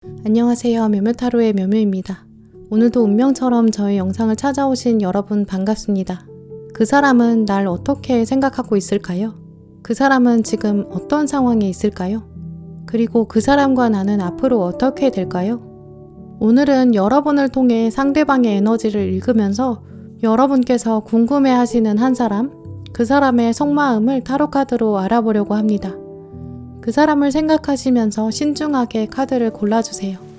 안녕하세요. 묘묘타로의 묘묘입니다. 오늘도 운명처럼 저의 영상을 찾아오신 여러분 반갑습니다. 그 사람은 날 어떻게 생각하고 있을까요? 그 사람은 지금 어떤 상황에 있을까요? 그리고 그 사람과 나는 앞으로 어떻게 될까요? 오늘은 여러분을 통해 상대방의 에너지를 읽으면서 여러분께서 궁금해하시는 한 사람, 그 사람의 속마음을 타로카드로 알아보려고 합니다. 그 사람을 생각하시면서 신중하게 카드를 골라주세요.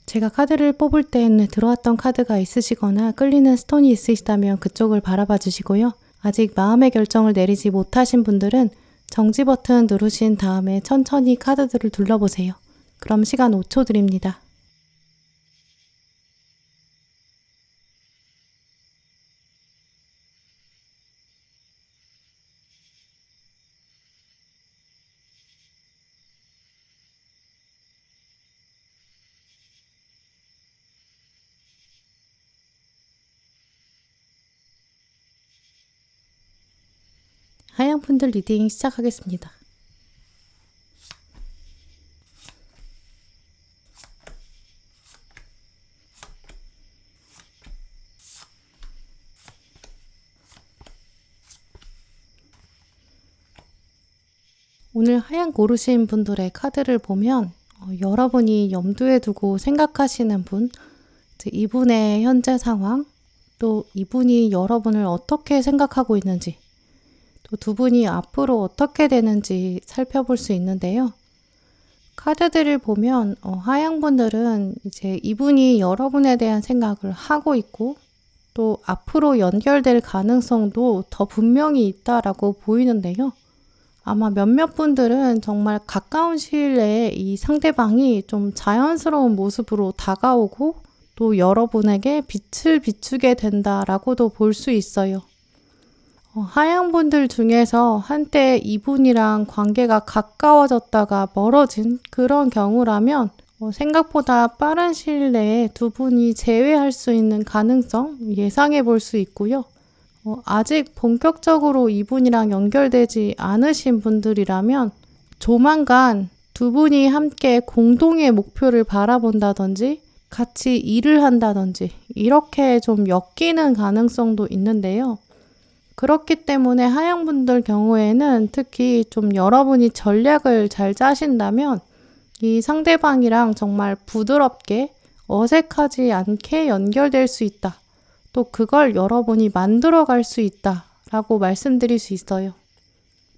제가 카드를 뽑을 때 눈에 들어왔던 카드가 있으시거나 끌리는 스톤이 있으시다면 그쪽을 바라봐 주시고요. 아직 마음의 결정을 내리지 못하신 분들은 정지 버튼 누르신 다음에 천천히 카드들을 둘러보세요. 그럼 시간 5초 드립니다. 하양분들 리딩 시작하겠습니다. 오늘 하양 고르신 분들의 카드를 보면 여러분이 염두에 두고 생각하시는 분, 이분의 현재 상황, 또 이분이 여러분을 어떻게 생각하고 있는지, 또 두 분이 앞으로 어떻게 되는지 살펴볼 수 있는데요. 카드들을 보면 하양분들은 이제 이분이 여러분에 대한 생각을 하고 있고 또 앞으로 연결될 가능성도 더 분명히 있다라고 보이는데요. 아마 몇몇 분들은 정말 가까운 시일 내에 이 상대방이 좀 자연스러운 모습으로 다가오고 또 여러분에게 빛을 비추게 된다라고도 볼 수 있어요. 하양분들 중에서 한때 이분이랑 관계가 가까워졌다가 멀어진 그런 경우라면 생각보다 빠른 시일 내에 두 분이 재회할 수 있는 가능성 예상해 볼 수 있고요. 아직 본격적으로 이분이랑 연결되지 않으신 분들이라면 조만간 두 분이 함께 공동의 목표를 바라본다든지 같이 일을 한다든지 이렇게 좀 엮이는 가능성도 있는데요. 그렇기 때문에 하양분들 경우에는 특히 좀 여러분이 전략을 잘 짜신다면 이 상대방이랑 정말 부드럽게 어색하지 않게 연결될 수 있다. 또 그걸 여러분이 만들어갈 수 있다 라고 말씀드릴 수 있어요.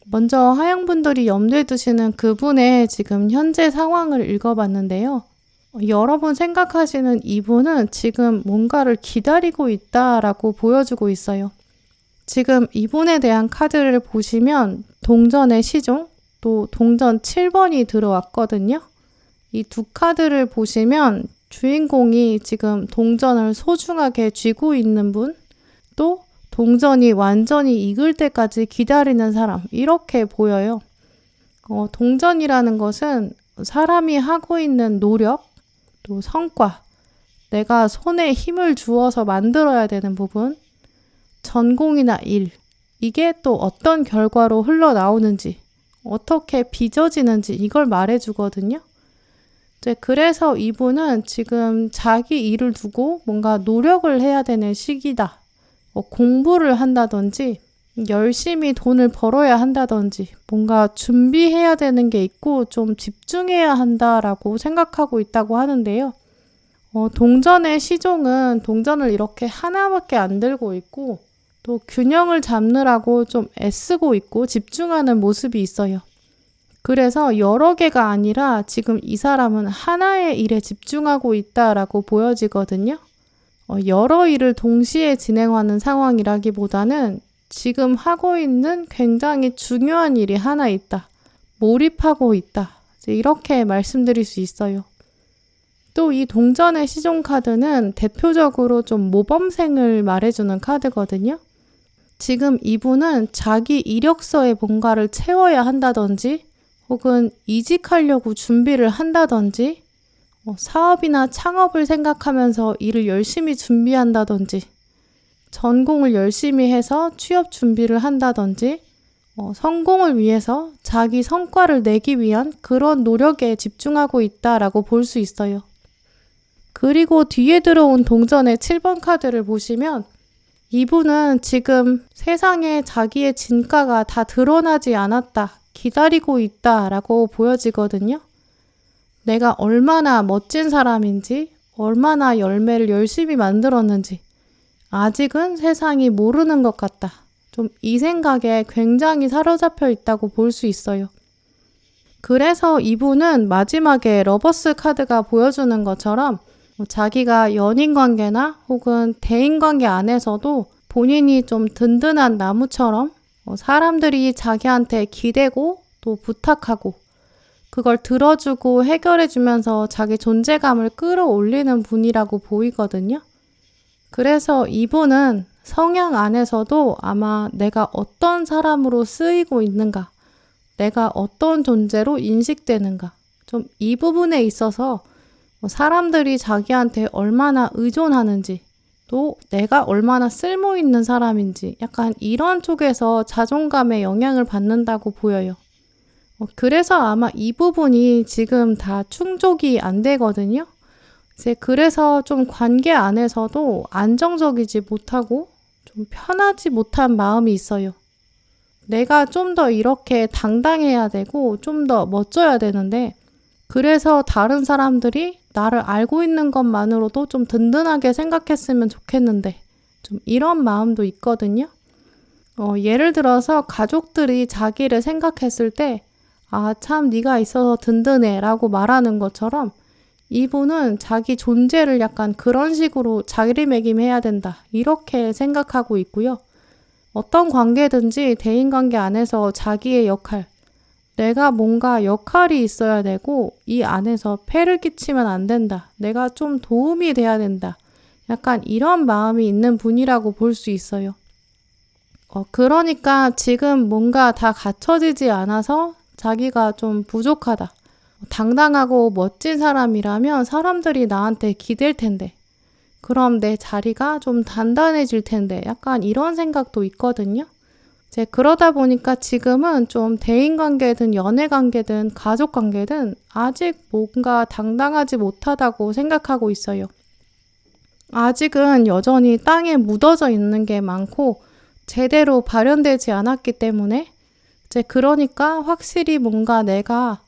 먼저 하양분들이 염두에 두시는 그분의 지금 현재 상황을 읽어봤는데요. 여러분 생각하시는 이분은 지금 뭔가를 기다리고 있다라고 보여주고 있어요. 지금 이분에 대한 카드를 보시면 동전의 시종, 또 동전 7번이 들어왔거든요. 이 두 카드를 보시면 주인공이 지금 동전을 소중하게 쥐고 있는 분, 또 동전이 완전히 익을 때까지 기다리는 사람, 이렇게 보여요. 동전이라는 것은 사람이 하고 있는 노력, 또 성과, 내가 손에 힘을 주어서 만들어야 되는 부분, 전공이나 일, 이게 또 어떤 결과로 흘러나오는지, 어떻게 빚어지는지 이걸 말해주거든요. 그래서 이분은 지금 자기 일을 두고 뭔가 노력을 해야 되는 시기다. 공부를 한다든지 열심히 돈을 벌어야 한다든지 뭔가 준비해야 되는 게 있고 좀 집중해야 한다라고 생각하고 있다고 하는데요. 동전의 시종은 동전을 이렇게 하나밖에 안 들고 있고 또 균형을 잡느라고 좀 애쓰고 있고 집중하는 모습이 있어요. 그래서 여러 개가 아니라 지금 이 사람은 하나의 일에 집중하고 있다라고 보여지거든요. 여러 일을 동시에 진행하는 상황이라기보다는 지금 하고 있는 굉장히 중요한 일이 하나 있다. 몰입하고 있다. 이렇게 말씀드릴 수 있어요. 또 이 동전의 시종 카드는 대표적으로 좀 모범생을 말해주는 카드거든요. 지금 이분은 자기 이력서에 뭔가를 채워야 한다든지 혹은 이직하려고 준비를 한다든지 사업이나 창업을 생각하면서 일을 열심히 준비한다든지 전공을 열심히 해서 취업 준비를 한다든지 성공을 위해서 자기 성과를 내기 위한 그런 노력에 집중하고 있다라고 볼 수 있어요. 그리고 뒤에 들어온 동전의 7번 카드를 보시면 이분은 지금 세상에 자기의 진가가 다 드러나지 않았다, 기다리고 있다라고 보여지거든요. 내가 얼마나 멋진 사람인지, 얼마나 열매를 열심히 만들었는지 아직은 세상이 모르는 것 같다. 좀 이 생각에 굉장히 사로잡혀 있다고 볼 수 있어요. 그래서 이분은 마지막에 러버스 카드가 보여주는 것처럼 자기가 연인관계나 혹은 대인관계 안에서도 본인이 좀 든든한 나무처럼 사람들이 자기한테 기대고 또 부탁하고 그걸 들어주고 해결해주면서 자기 존재감을 끌어올리는 분이라고 보이거든요. 그래서 이분은 성향 안에서도 아마 내가 어떤 사람으로 쓰이고 있는가, 내가 어떤 존재로 인식되는가, 좀 이 부분에 있어서 사람들이 자기한테 얼마나 의존하는지, 또 내가 얼마나 쓸모 있는 사람인지 약간 이런 쪽에서 자존감에 영향을 받는다고 보여요. 그래서 아마 이 부분이 지금 다 충족이 안 되거든요. 이제 그래서 좀 관계 안에서도 안정적이지 못하고 좀 편하지 못한 마음이 있어요. 내가 좀 더 이렇게 당당해야 되고 좀 더 멋져야 되는데 그래서 다른 사람들이 나를 알고 있는 것만으로도 좀 든든하게 생각했으면 좋겠는데 좀 이런 마음도 있거든요. 예를 들어서 가족들이 자기를 생각했을 때 참 네가 있어서 든든해 라고 말하는 것처럼 이분은 자기 존재를 약간 그런 식으로 자리매김해야 된다 이렇게 생각하고 있고요. 어떤 관계든지 대인관계 안에서 자기의 역할, 내가 뭔가 역할이 있어야 되고 이 안에서 폐를 끼치면 안 된다. 내가 좀 도움이 돼야 된다. 약간 이런 마음이 있는 분이라고 볼 수 있어요. 그러니까 지금 뭔가 다 갖춰지지 않아서 자기가 좀 부족하다. 당당하고 멋진 사람이라면 사람들이 나한테 기댈 텐데 그럼 내 자리가 좀 단단해질 텐데 약간 이런 생각도 있거든요. 이제 그러다 보니까 지금은 좀 대인관계든 연애관계든 가족관계든 아직 뭔가 당당하지 못하다고 생각하고 있어요. 아직은 여전히 땅에 묻어져 있는 게 많고 제대로 발현되지 않았기 때문에 이제 그러니까 확실히 뭔가 내가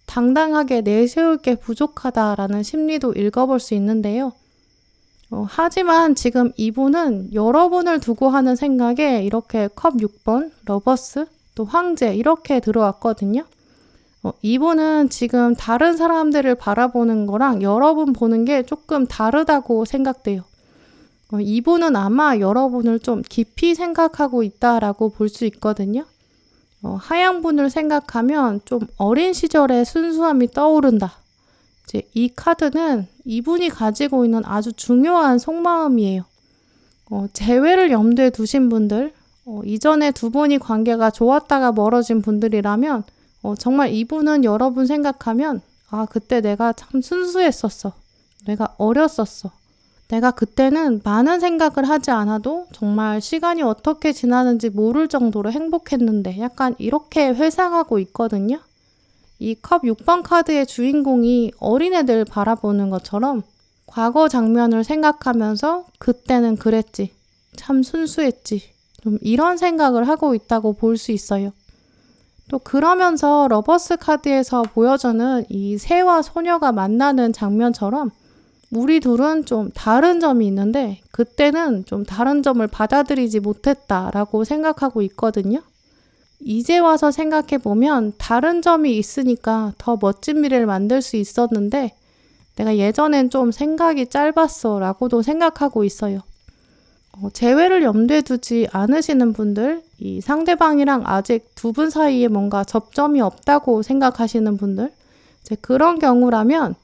당당하게 내세울 게 부족하다라는 심리도 읽어볼 수 있는데요. 하지만 지금 이분은 여러분을 두고 하는 생각에 이렇게 컵 6번, 러버스, 또 황제 이렇게 들어왔거든요. 이분은 지금 다른 사람들을 바라보는 거랑 여러분 보는 게 조금 다르다고 생각돼요. 이분은 아마 여러분을 좀 깊이 생각하고 있다라고 볼 수 있거든요. 하양분을 생각하면 좀 어린 시절의 순수함이 떠오른다. 이제 이 카드는 이분이 가지고 있는 아주 중요한 속마음이에요. 재회를 염두에 두신 분들, 이전에 두 분이 관계가 좋았다가 멀어진 분들이라면 정말 이분은 여러분 생각하면 그때 내가 참 순수했었어. 내가 어렸었어. 내가 그때는 많은 생각을 하지 않아도 정말 시간이 어떻게 지나는지 모를 정도로 행복했는데 약간 이렇게 회상하고 있거든요. 이 컵 6번 카드의 주인공이 어린애들 바라보는 것처럼 과거 장면을 생각하면서 그때는 그랬지. 참 순수했지. 좀 이런 생각을 하고 있다고 볼 수 있어요. 또 그러면서 러버스 카드에서 보여주는 이 새와 소녀가 만나는 장면처럼 우리 둘은 좀 다른 점이 있는데 그때는 좀 다른 점을 받아들이지 못했다라고 생각하고 있거든요. 이제 와서 생각해보면 다른 점이 있으니까 더 멋진 미래를 만들 수 있었는데 내가 예전엔 좀 생각이 짧았어 라고도 생각하고 있어요. 재회를 염두에 두지 않으시는 분들, 이 상대방이랑 아직 두 분 사이에 뭔가 접점이 없다고 생각하시는 분들, 이제 그런 경우라면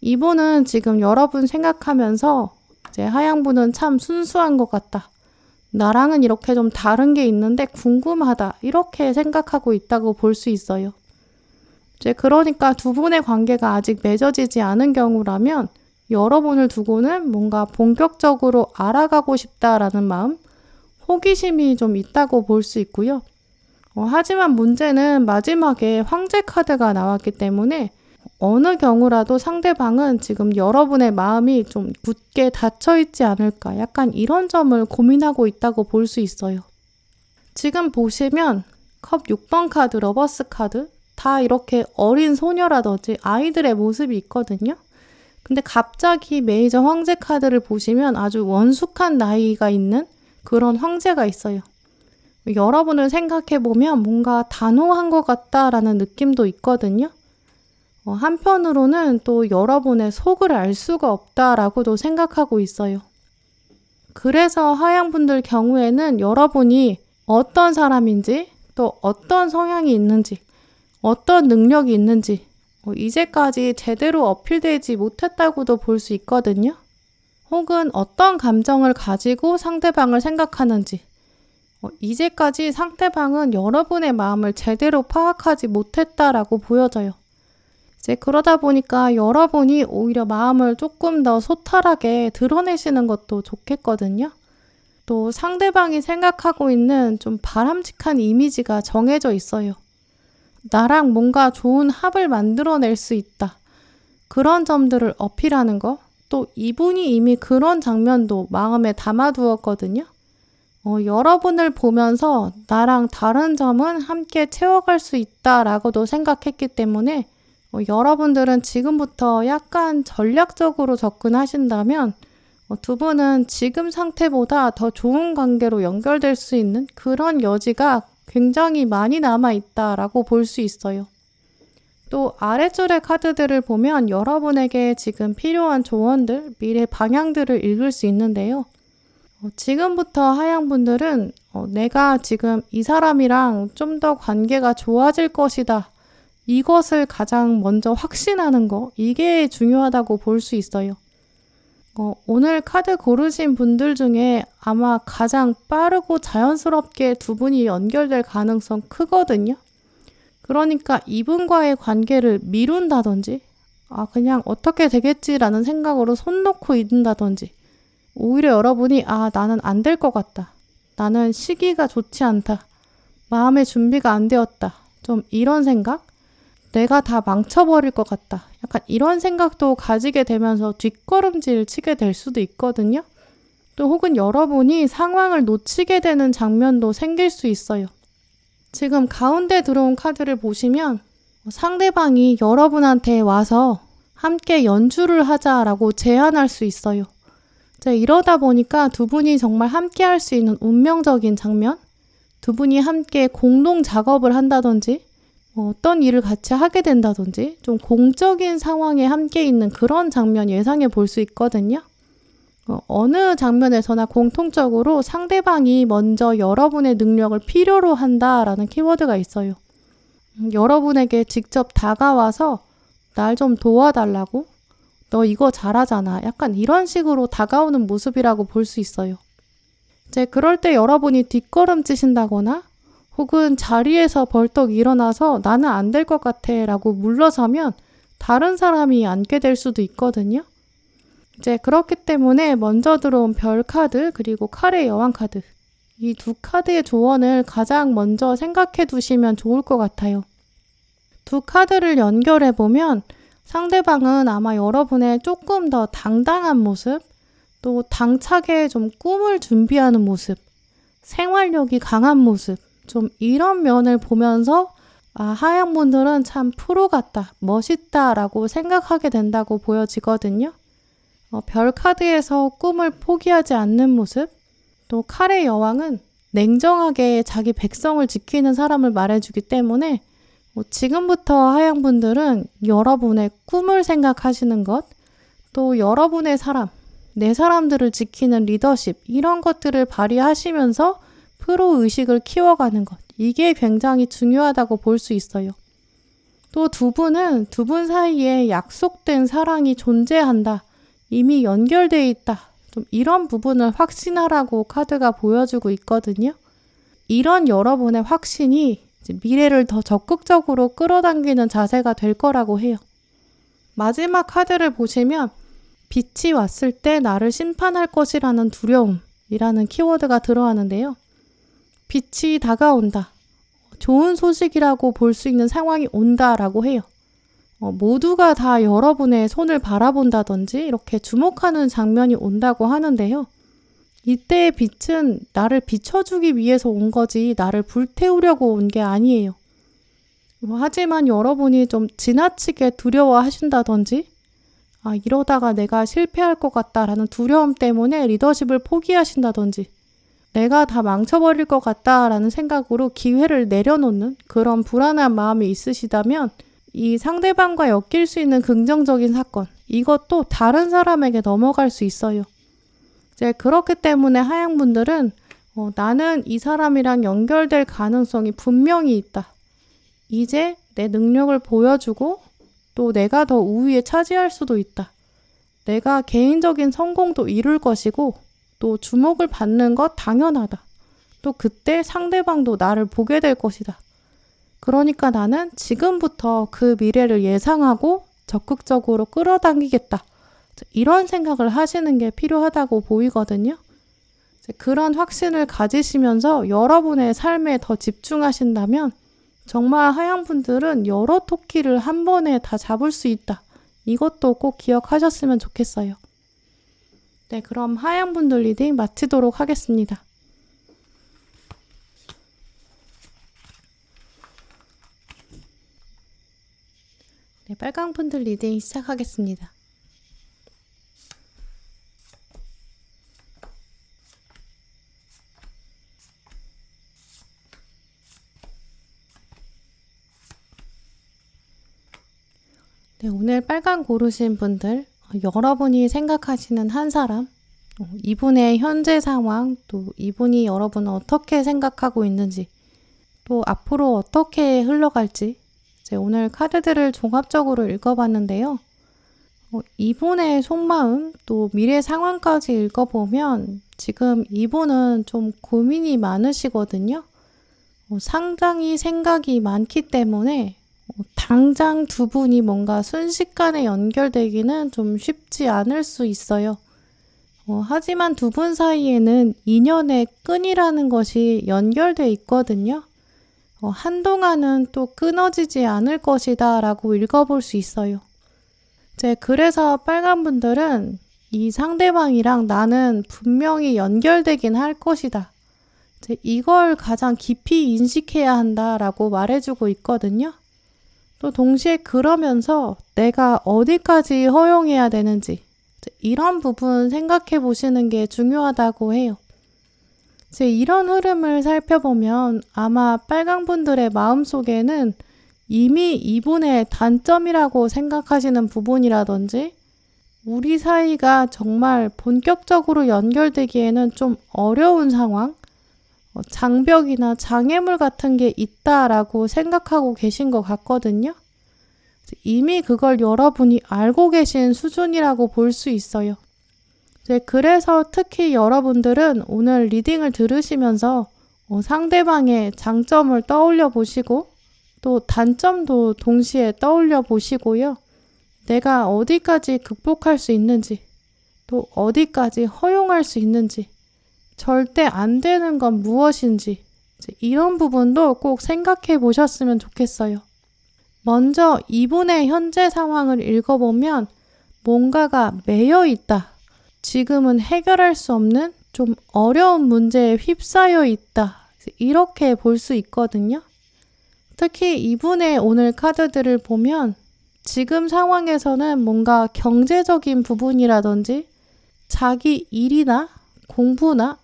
이분은 지금 여러분 생각하면서 이제 하양분은 참 순수한 것 같다. 나랑은 이렇게 좀 다른 게 있는데 궁금하다. 이렇게 생각하고 있다고 볼 수 있어요. 이제 그러니까 두 분의 관계가 아직 맺어지지 않은 경우라면 여러분을 두고는 뭔가 본격적으로 알아가고 싶다라는 마음, 호기심이 좀 있다고 볼 수 있고요. 하지만 문제는 마지막에 황제 카드가 나왔기 때문에 어느 경우라도 상대방은 지금 여러분의 마음이 좀 굳게 닫혀있지 않을까 약간 이런 점을 고민하고 있다고 볼 수 있어요. 지금 보시면 컵 6번 카드, 러버스 카드 다 이렇게 어린 소녀라든지 아이들의 모습이 있거든요. 근데 갑자기 메이저 황제 카드를 보시면 아주 원숙한 나이가 있는 그런 황제가 있어요. 여러분을 생각해보면 뭔가 단호한 것 같다라는 느낌도 있거든요. 한편으로는 또 여러분의 속을 알 수가 없다라고도 생각하고 있어요. 그래서 하양분들 경우에는 여러분이 어떤 사람인지 또 어떤 성향이 있는지 어떤 능력이 있는지 이제까지 제대로 어필되지 못했다고도 볼 수 있거든요. 혹은 어떤 감정을 가지고 상대방을 생각하는지 이제까지 상대방은 여러분의 마음을 제대로 파악하지 못했다라고 보여져요. 이제 그러다 보니까 여러분이 오히려 마음을 조금 더 소탈하게 드러내시는 것도 좋겠거든요. 또 상대방이 생각하고 있는 좀 바람직한 이미지가 정해져 있어요. 나랑 뭔가 좋은 합을 만들어낼 수 있다. 그런 점들을 어필하는 거. 또 이분이 이미 그런 장면도 마음에 담아두었거든요. 여러분을 보면서 나랑 다른 점은 함께 채워갈 수 있다라고도 생각했기 때문에 여러분들은 지금부터 약간 전략적으로 접근하신다면 두 분은 지금 상태보다 더 좋은 관계로 연결될 수 있는 그런 여지가 굉장히 많이 남아있다라고 볼 수 있어요. 또 아래줄의 카드들을 보면 여러분에게 지금 필요한 조언들, 미래 방향들을 읽을 수 있는데요. 지금부터 하양분들은 내가 지금 이 사람이랑 좀 더 관계가 좋아질 것이다. 이것을 가장 먼저 확신하는 거, 이게 중요하다고 볼 수 있어요. 오늘 카드 고르신 분들 중에 아마 가장 빠르고 자연스럽게 두 분이 연결될 가능성 크거든요. 그러니까 이분과의 관계를 미룬다든지 그냥 어떻게 되겠지라는 생각으로 손 놓고 있는다든지 오히려 여러분이 나는 안 될 것 같다. 나는 시기가 좋지 않다. 마음의 준비가 안 되었다. 좀 이런 생각? 내가 다 망쳐버릴 것 같다. 약간 이런 생각도 가지게 되면서 뒷걸음질 치게 될 수도 있거든요. 또 혹은 여러분이 상황을 놓치게 되는 장면도 생길 수 있어요. 지금 가운데 들어온 카드를 보시면 상대방이 여러분한테 와서 함께 연주를 하자라고 제안할 수 있어요. 이제 이러다 보니까 두 분이 정말 함께 할 수 있는 운명적인 장면, 두 분이 함께 공동 작업을 한다든지, 어떤 일을 같이 하게 된다든지, 좀 공적인 상황에 함께 있는 그런 장면 예상해 볼 수 있거든요. 어느 장면에서나 공통적으로 상대방이 먼저 여러분의 능력을 필요로 한다라는 키워드가 있어요. 여러분에게 직접 다가와서 날 좀 도와달라고, 너 이거 잘하잖아. 약간 이런 식으로 다가오는 모습이라고 볼 수 있어요. 이제 그럴 때 여러분이 뒷걸음치신다거나 혹은 자리에서 벌떡 일어나서 나는 안 될 것 같아 라고 물러서면 다른 사람이 앉게 될 수도 있거든요. 이제 그렇기 때문에 먼저 들어온 별 카드 그리고 칼의 여왕 카드, 이 두 카드의 조언을 가장 먼저 생각해 두시면 좋을 것 같아요. 두 카드를 연결해 보면 상대방은 아마 여러분의 조금 더 당당한 모습, 또 당차게 좀 꿈을 준비하는 모습, 생활력이 강한 모습, 좀 이런 면을 보면서 하양분들은 참 프로 같다, 멋있다 라고 생각하게 된다고 보여지거든요. 별 카드에서 꿈을 포기하지 않는 모습, 또 칼의 여왕은 냉정하게 자기 백성을 지키는 사람을 말해주기 때문에 지금부터 하양분들은 여러분의 꿈을 생각하시는 것, 또 여러분의 사람, 내 사람들을 지키는 리더십, 이런 것들을 발휘하시면서 프로 의식을 키워가는 것, 이게 굉장히 중요하다고 볼 수 있어요. 또 두 분은 두 분 사이에 약속된 사랑이 존재한다, 이미 연결되어 있다, 좀 이런 부분을 확신하라고 카드가 보여주고 있거든요. 이런 여러분의 확신이 미래를 더 적극적으로 끌어당기는 자세가 될 거라고 해요. 마지막 카드를 보시면 빛이 왔을 때 나를 심판할 것이라는 두려움이라는 키워드가 들어가는데요. 빛이 다가온다. 좋은 소식이라고 볼 수 있는 상황이 온다라고 해요. 모두가 다 여러분의 손을 바라본다든지 이렇게 주목하는 장면이 온다고 하는데요. 이때의 빛은 나를 비춰주기 위해서 온 거지 나를 불태우려고 온 게 아니에요. 하지만 여러분이 좀 지나치게 두려워하신다든지 이러다가 내가 실패할 것 같다라는 두려움 때문에 리더십을 포기하신다든지 내가 다 망쳐버릴 것 같다라는 생각으로 기회를 내려놓는 그런 불안한 마음이 있으시다면 이 상대방과 엮일 수 있는 긍정적인 사건, 이것도 다른 사람에게 넘어갈 수 있어요. 이제 그렇기 때문에 하양분들은 나는 이 사람이랑 연결될 가능성이 분명히 있다. 이제 내 능력을 보여주고 또 내가 더 우위에 차지할 수도 있다. 내가 개인적인 성공도 이룰 것이고 또 주목을 받는 것 당연하다. 또 그때 상대방도 나를 보게 될 것이다. 그러니까 나는 지금부터 그 미래를 예상하고 적극적으로 끌어당기겠다. 이런 생각을 하시는 게 필요하다고 보이거든요. 그런 확신을 가지시면서 여러분의 삶에 더 집중하신다면 정말 하양분들은 여러 토끼를 한 번에 다 잡을 수 있다. 이것도 꼭 기억하셨으면 좋겠어요. 네, 그럼 하양분들 리딩 마치도록 하겠습니다. 네, 빨강분들 리딩 시작하겠습니다. 네, 오늘 빨강 고르신 분들, 여러분이 생각하시는 한 사람, 이분의 현재 상황, 또 이분이 여러분을 어떻게 생각하고 있는지, 또 앞으로 어떻게 흘러갈지, 오늘 카드들을 종합적으로 읽어봤는데요. 이분의 속마음, 또 미래 상황까지 읽어보면 지금 이분은 좀 고민이 많으시거든요. 상당히 생각이 많기 때문에 당장 두 분이 뭔가 순식간에 연결되기는 좀 쉽지 않을 수 있어요. 하지만 두 분 사이에는 인연의 끈이라는 것이 연결돼 있거든요. 한동안은 또 끊어지지 않을 것이다 라고 읽어볼 수 있어요. 그래서 빨간 분들은 이 상대방이랑 나는 분명히 연결되긴 할 것이다. 이걸 가장 깊이 인식해야 한다라고 말해주고 있거든요. 또 동시에 그러면서 내가 어디까지 허용해야 되는지, 이런 부분 생각해 보시는 게 중요하다고 해요. 이제 이런 흐름을 살펴보면 아마 빨강분들의 마음속에는 이미 이분의 단점이라고 생각하시는 부분이라든지 우리 사이가 정말 본격적으로 연결되기에는 좀 어려운 상황, 장벽이나 장애물 같은 게 있다라고 생각하고 계신 것 같거든요. 이미 그걸 여러분이 알고 계신 수준이라고 볼 수 있어요. 그래서 특히 여러분들은 오늘 리딩을 들으시면서 상대방의 장점을 떠올려 보시고 또 단점도 동시에 떠올려 보시고요. 내가 어디까지 극복할 수 있는지, 또 어디까지 허용할 수 있는지, 절대 안 되는 건 무엇인지, 이런 부분도 꼭 생각해 보셨으면 좋겠어요. 먼저 이분의 현재 상황을 읽어보면 뭔가가 매여 있다. 지금은 해결할 수 없는 좀 어려운 문제에 휩싸여 있다. 이렇게 볼 수 있거든요. 특히 이분의 오늘 카드들을 보면 지금 상황에서는 뭔가 경제적인 부분이라든지 자기 일이나 공부나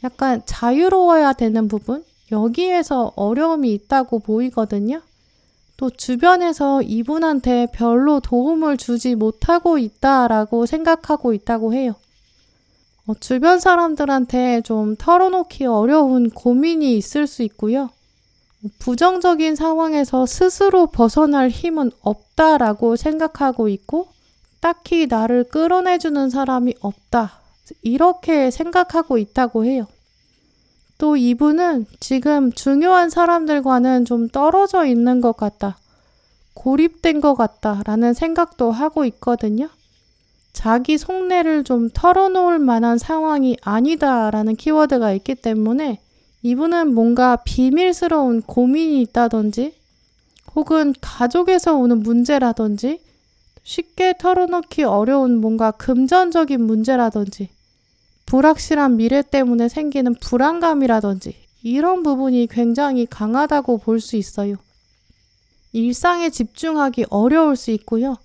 약간 자유로워야 되는 부분, 여기에서 어려움이 있다고 보이거든요. 또 주변에서 이분한테 별로 도움을 주지 못하고 있다라고 생각하고 있다고 해요. 주변 사람들한테 좀 털어놓기 어려운 고민이 있을 수 있고요. 부정적인 상황에서 스스로 벗어날 힘은 없다라고 생각하고 있고 딱히 나를 끌어내주는 사람이 없다. 이렇게 생각하고 있다고 해요. 또 이분은 지금 중요한 사람들과는 좀 떨어져 있는 것 같다. 고립된 것 같다라는 생각도 하고 있거든요. 자기 속내를 좀 털어놓을 만한 상황이 아니다라는 키워드가 있기 때문에 이분은 뭔가 비밀스러운 고민이 있다든지 혹은 가족에서 오는 문제라든지 쉽게 털어놓기 어려운 뭔가 금전적인 문제라든지 불확실한 미래 때문에 생기는 불안감이라든지 이런 부분이 굉장히 강하다고 볼 수 있어요. 일상에 집중하기 어려울 수 있고요.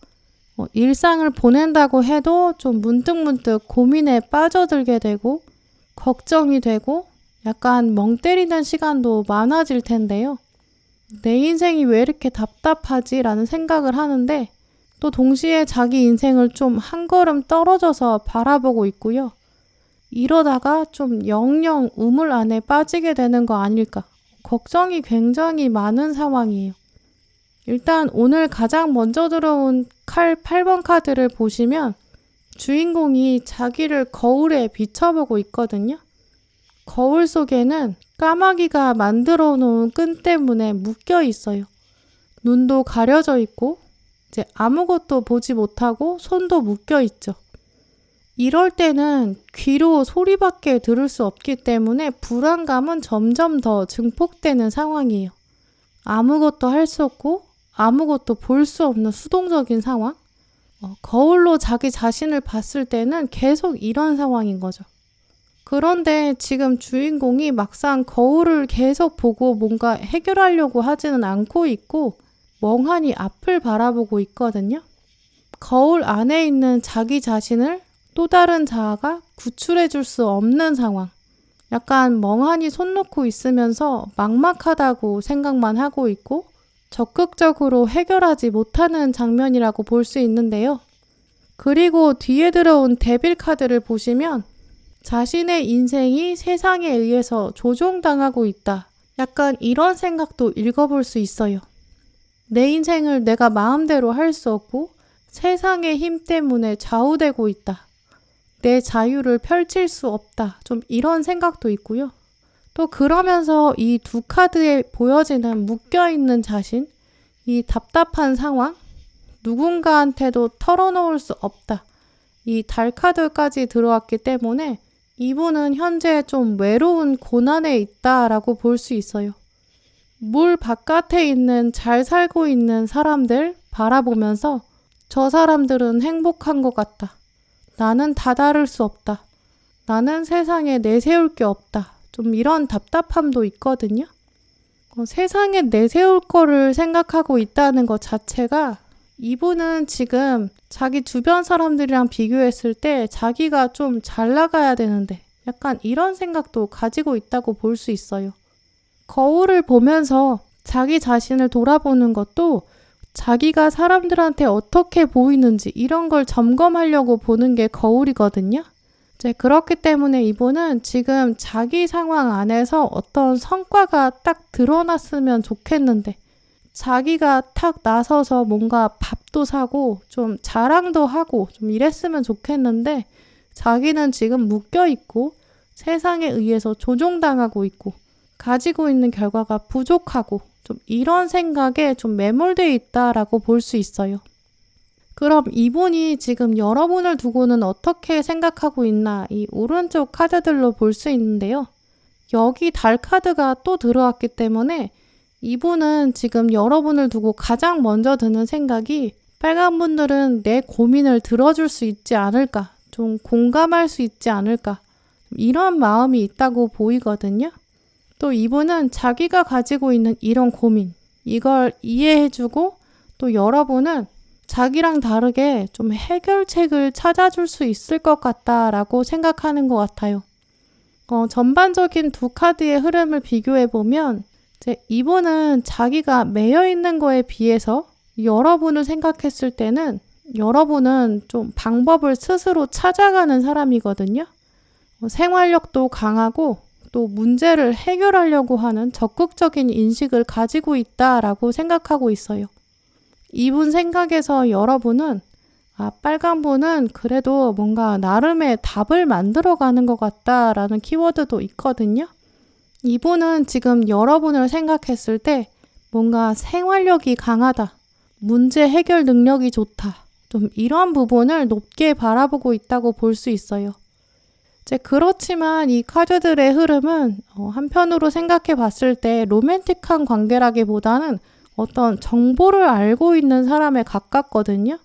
일상을 보낸다고 해도 좀 문득문득 고민에 빠져들게 되고 걱정이 되고 약간 멍 때리는 시간도 많아질 텐데요. 내 인생이 왜 이렇게 답답하지? 라는 생각을 하는데 또 동시에 자기 인생을 좀 한 걸음 떨어져서 바라보고 있고요. 이러다가 좀 영영 우물 안에 빠지게 되는 거 아닐까? 걱정이 굉장히 많은 상황이에요. 일단 오늘 가장 먼저 들어온 칼 8번 카드를 보시면 주인공이 자기를 거울에 비춰보고 있거든요. 거울 속에는 까마귀가 만들어 놓은 끈 때문에 묶여 있어요. 눈도 가려져 있고 이제 아무것도 보지 못하고 손도 묶여 있죠. 이럴 때는 귀로 소리밖에 들을 수 없기 때문에 불안감은 점점 더 증폭되는 상황이에요. 아무것도 할 수 없고 아무것도 볼 수 없는 수동적인 상황. 거울로 자기 자신을 봤을 때는 계속 이런 상황인 거죠. 그런데 지금 주인공이 막상 거울을 계속 보고 뭔가 해결하려고 하지는 않고 있고 멍하니 앞을 바라보고 있거든요. 거울 안에 있는 자기 자신을 또 다른 자아가 구출해 줄 수 없는 상황. 약간 멍하니 손 놓고 있으면서 막막하다고 생각만 하고 있고 적극적으로 해결하지 못하는 장면이라고 볼 수 있는데요. 그리고 뒤에 들어온 데빌 카드를 보시면 자신의 인생이 세상에 의해서 조종당하고 있다. 약간 이런 생각도 읽어볼 수 있어요. 내 인생을 내가 마음대로 할 수 없고 세상의 힘 때문에 좌우되고 있다. 내 자유를 펼칠 수 없다. 좀 이런 생각도 있고요. 또 그러면서 이 두 카드에 보여지는 묶여있는 자신, 이 답답한 상황, 누군가한테도 털어놓을 수 없다. 이 달 카드까지 들어왔기 때문에 이분은 현재 좀 외로운 고난에 있다라고 볼 수 있어요. 물 바깥에 있는 잘 살고 있는 사람들 바라보면서 저 사람들은 행복한 것 같다. 나는 다다를 수 없다. 나는 세상에 내세울 게 없다. 좀 이런 답답함도 있거든요. 세상에 내세울 거를 생각하고 있다는 것 자체가 이분은 지금 자기 주변 사람들이랑 비교했을 때 자기가 좀 잘 나가야 되는데 약간 이런 생각도 가지고 있다고 볼 수 있어요. 거울을 보면서 자기 자신을 돌아보는 것도 자기가 사람들한테 어떻게 보이는지 이런 걸 점검하려고 보는 게 거울이거든요. 이제 그렇기 때문에 이분은 지금 자기 상황 안에서 어떤 성과가 딱 드러났으면 좋겠는데 자기가 탁 나서서 뭔가 밥도 사고 좀 자랑도 하고 좀 이랬으면 좋겠는데 자기는 지금 묶여있고 세상에 의해서 조종당하고 있고 가지고 있는 결과가 부족하고 좀 이런 생각에 좀 매몰되어 있다라고 볼 수 있어요. 그럼 이분이 지금 여러분을 두고는 어떻게 생각하고 있나 이 오른쪽 카드들로 볼 수 있는데요. 여기 달 카드가 또 들어왔기 때문에 이분은 지금 여러분을 두고 가장 먼저 드는 생각이 빨간 분들은 내 고민을 들어줄 수 있지 않을까, 좀 공감할 수 있지 않을까 이런 마음이 있다고 보이거든요. 또 이분은 자기가 가지고 있는 이런 고민, 이걸 이해해주고 또 여러분은 자기랑 다르게 좀 해결책을 찾아줄 수 있을 것 같다라고 생각하는 것 같아요. 전반적인 두 카드의 흐름을 비교해보면 이제 이분은 자기가 매여 있는 거에 비해서 여러분을 생각했을 때는 여러분은 좀 방법을 스스로 찾아가는 사람이거든요. 생활력도 강하고 또 문제를 해결하려고 하는 적극적인 인식을 가지고 있다라고 생각하고 있어요. 이분 생각에서 여러분은 빨간 분은 그래도 뭔가 나름의 답을 만들어가는 것 같다라는 키워드도 있거든요. 이분은 지금 여러분을 생각했을 때 뭔가 생활력이 강하다, 문제 해결 능력이 좋다, 좀 이런 부분을 높게 바라보고 있다고 볼 수 있어요. 이제 그렇지만 이 카드들의 흐름은 한편으로 생각해 봤을 때 로맨틱한 관계라기보다는 어떤 정보를 알고 있는 사람에 가깝거든요.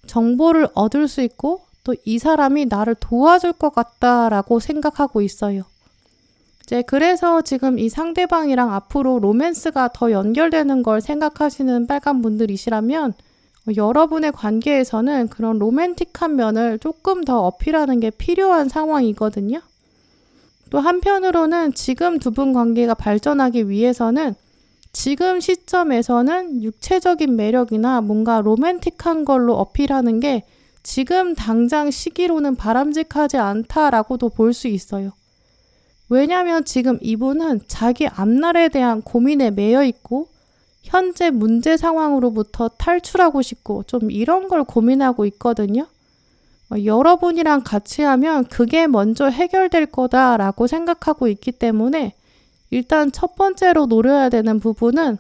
정보를 얻을 수 있고 또 이 사람이 나를 도와줄 것 같다라고 생각하고 있어요. 이제 그래서 지금 이 상대방이랑 앞으로 로맨스가 더 연결되는 걸 생각하시는 빨간 분들이시라면 여러분의 관계에서는 그런 로맨틱한 면을 조금 더 어필하는 게 필요한 상황이거든요. 또 한편으로는 지금 두 분 관계가 발전하기 위해서는 지금 시점에서는 육체적인 매력이나 뭔가 로맨틱한 걸로 어필하는 게 지금 당장 시기로는 바람직하지 않다라고도 볼 수 있어요. 왜냐하면 지금 이분은 자기 앞날에 대한 고민에 매여 있고 현재 문제 상황으로부터 탈출하고 싶고 좀 이런 걸 고민하고 있거든요. 여러분이랑 같이 하면 그게 먼저 해결될 거다라고 생각하고 있기 때문에 일단 첫 번째로 노려야 되는 부분은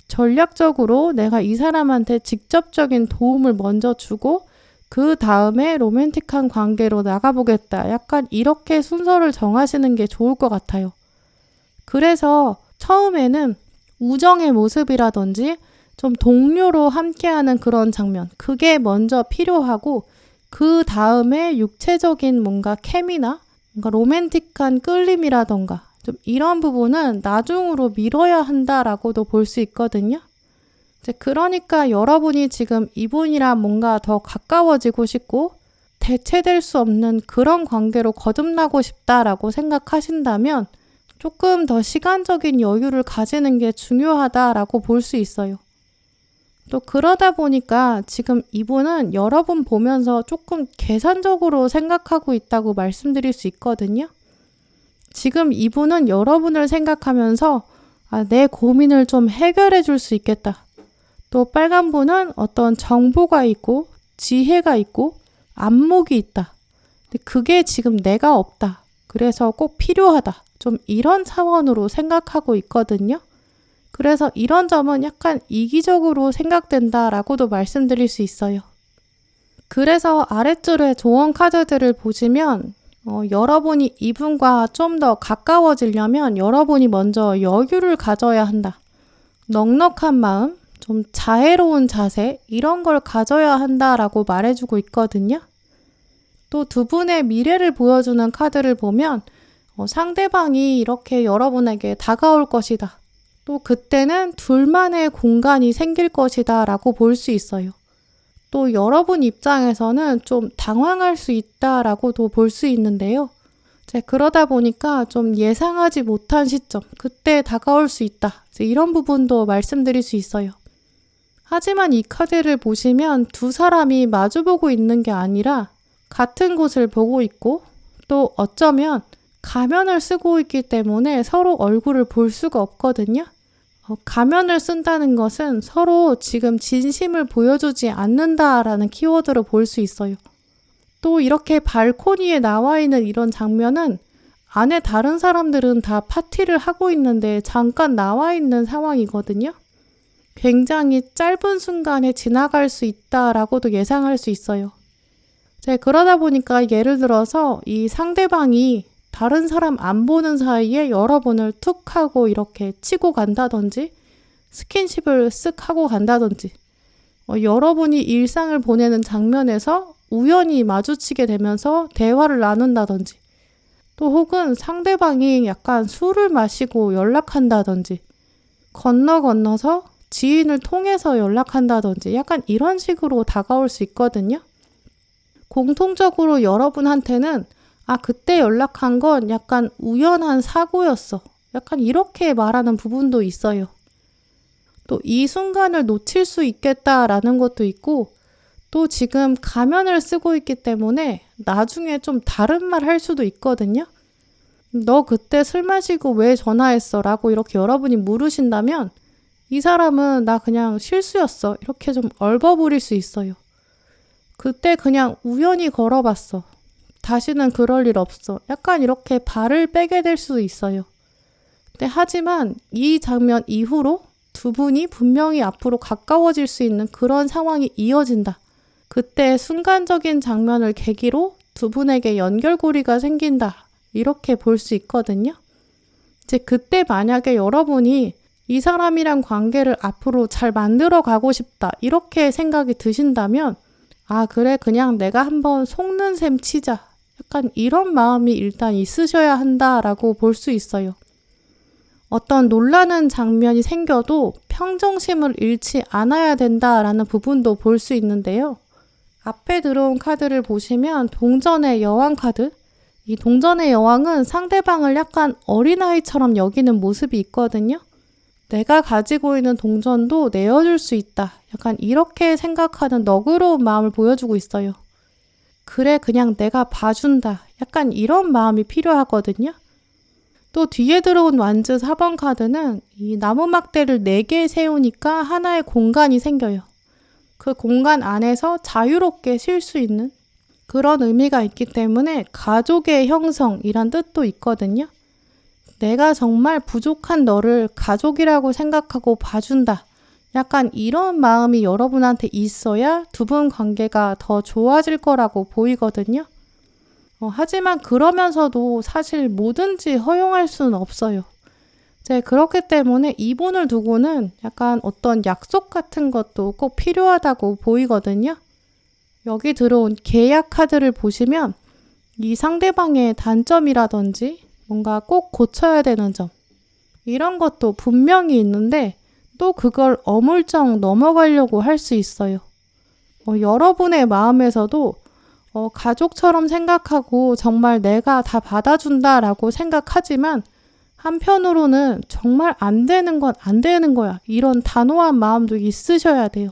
전략적으로 내가 이 사람한테 직접적인 도움을 먼저 주고 그 다음에 로맨틱한 관계로 나가보겠다. 약간 이렇게 순서를 정하시는 게 좋을 것 같아요. 그래서 처음에는 우정의 모습이라든지 좀 동료로 함께하는 그런 장면, 그게 먼저 필요하고 그 다음에 육체적인 뭔가 케미나 뭔가 로맨틱한 끌림이라던가 좀 이런 부분은 나중으로 미뤄야 한다라고도 볼 수 있거든요. 이제 그러니까 여러분이 지금 이분이랑 뭔가 더 가까워지고 싶고 대체될 수 없는 그런 관계로 거듭나고 싶다라고 생각하신다면 조금 더 시간적인 여유를 가지는 게 중요하다라고 볼 수 있어요. 또 그러다 보니까 지금 이분은 여러분 보면서 조금 계산적으로 생각하고 있다고 말씀드릴 수 있거든요. 지금 이분은 여러분을 생각하면서 내 고민을 좀 해결해 줄 수 있겠다. 또 빨간 분은 어떤 정보가 있고 지혜가 있고 안목이 있다. 근데 그게 지금 내가 없다. 그래서 꼭 필요하다. 좀 이런 차원으로 생각하고 있거든요. 그래서 이런 점은 약간 이기적으로 생각된다라고도 말씀드릴 수 있어요. 그래서 아랫줄의 조언 카드들을 보시면 여러분이 이분과 좀 더 가까워지려면 여러분이 먼저 여유를 가져야 한다. 넉넉한 마음, 좀 자애로운 자세 이런 걸 가져야 한다라고 말해주고 있거든요. 또 두 분의 미래를 보여주는 카드를 보면 상대방이 이렇게 여러분에게 다가올 것이다. 또 그때는 둘만의 공간이 생길 것이다 라고 볼 수 있어요. 또 여러분 입장에서는 좀 당황할 수 있다라고도 볼 수 있는데요. 이제 그러다 보니까 좀 예상하지 못한 시점, 그때 다가올 수 있다. 이제 이런 부분도 말씀드릴 수 있어요. 하지만 이 카드를 보시면 두 사람이 마주보고 있는 게 아니라 같은 곳을 보고 있고 또 어쩌면 가면을 쓰고 있기 때문에 서로 얼굴을 볼 수가 없거든요. 가면을 쓴다는 것은 서로 지금 진심을 보여주지 않는다라는 키워드로 볼 수 있어요. 또 이렇게 발코니에 나와 있는 이런 장면은 안에 다른 사람들은 다 파티를 하고 있는데 잠깐 나와 있는 상황이거든요. 굉장히 짧은 순간에 지나갈 수 있다라고도 예상할 수 있어요. 그러다 보니까 예를 들어서 이 상대방이 다른 사람 안 보는 사이에 여러분을 툭 하고 이렇게 치고 간다든지 스킨십을 쓱 하고 간다든지 여러분이 일상을 보내는 장면에서 우연히 마주치게 되면서 대화를 나눈다든지 또 혹은 상대방이 약간 술을 마시고 연락한다든지 건너서 지인을 통해서 연락한다든지 약간 이런 식으로 다가올 수 있거든요. 공통적으로 여러분한테는 그때 연락한 건 약간 우연한 사고였어. 약간 이렇게 말하는 부분도 있어요. 또 이 순간을 놓칠 수 있겠다라는 것도 있고 또 지금 가면을 쓰고 있기 때문에 나중에 좀 다른 말 할 수도 있거든요. 너 그때 술 마시고 왜 전화했어? 라고 이렇게 여러분이 물으신다면 이 사람은 나 그냥 실수였어. 이렇게 좀 얼버무릴 수 있어요. 그때 그냥 우연히 걸어봤어. 다시는 그럴 일 없어. 약간 이렇게 발을 빼게 될 수도 있어요. 하지만 이 장면 이후로 두 분이 분명히 앞으로 가까워질 수 있는 그런 상황이 이어진다. 그때 순간적인 장면을 계기로 두 분에게 연결고리가 생긴다. 이렇게 볼 수 있거든요. 이제 그때 만약에 여러분이 이 사람이랑 관계를 앞으로 잘 만들어 가고 싶다. 이렇게 생각이 드신다면 그래 그냥 내가 한번 속는 셈 치자. 약간 이런 마음이 일단 있으셔야 한다라고 볼 수 있어요. 어떤 놀라는 장면이 생겨도 평정심을 잃지 않아야 된다라는 부분도 볼 수 있는데요. 앞에 들어온 카드를 보시면 동전의 여왕 카드. 이 동전의 여왕은 상대방을 약간 어린아이처럼 여기는 모습이 있거든요. 내가 가지고 있는 동전도 내어줄 수 있다. 약간 이렇게 생각하는 너그러운 마음을 보여주고 있어요. 그래 그냥 내가 봐준다. 약간 이런 마음이 필요하거든요. 또 뒤에 들어온 완즈 4번 카드는 이 나무 막대를 4개 세우니까 하나의 공간이 생겨요. 그 공간 안에서 자유롭게 쉴 수 있는 그런 의미가 있기 때문에 가족의 형성이란 뜻도 있거든요. 내가 정말 부족한 너를 가족이라고 생각하고 봐준다. 약간 이런 마음이 여러분한테 있어야 두 분 관계가 더 좋아질 거라고 보이거든요. 하지만 그러면서도 사실 뭐든지 허용할 수는 없어요. 그렇기 때문에 이분을 두고는 약간 어떤 약속 같은 것도 꼭 필요하다고 보이거든요. 여기 들어온 계약 카드를 보시면 이 상대방의 단점이라든지 뭔가 꼭 고쳐야 되는 점 이런 것도 분명히 있는데 또 그걸 어물쩍 넘어가려고 할 수 있어요. 여러분의 마음에서도 가족처럼 생각하고 정말 내가 다 받아준다라고 생각하지만 한편으로는 정말 안 되는 건 안 되는 거야. 이런 단호한 마음도 있으셔야 돼요.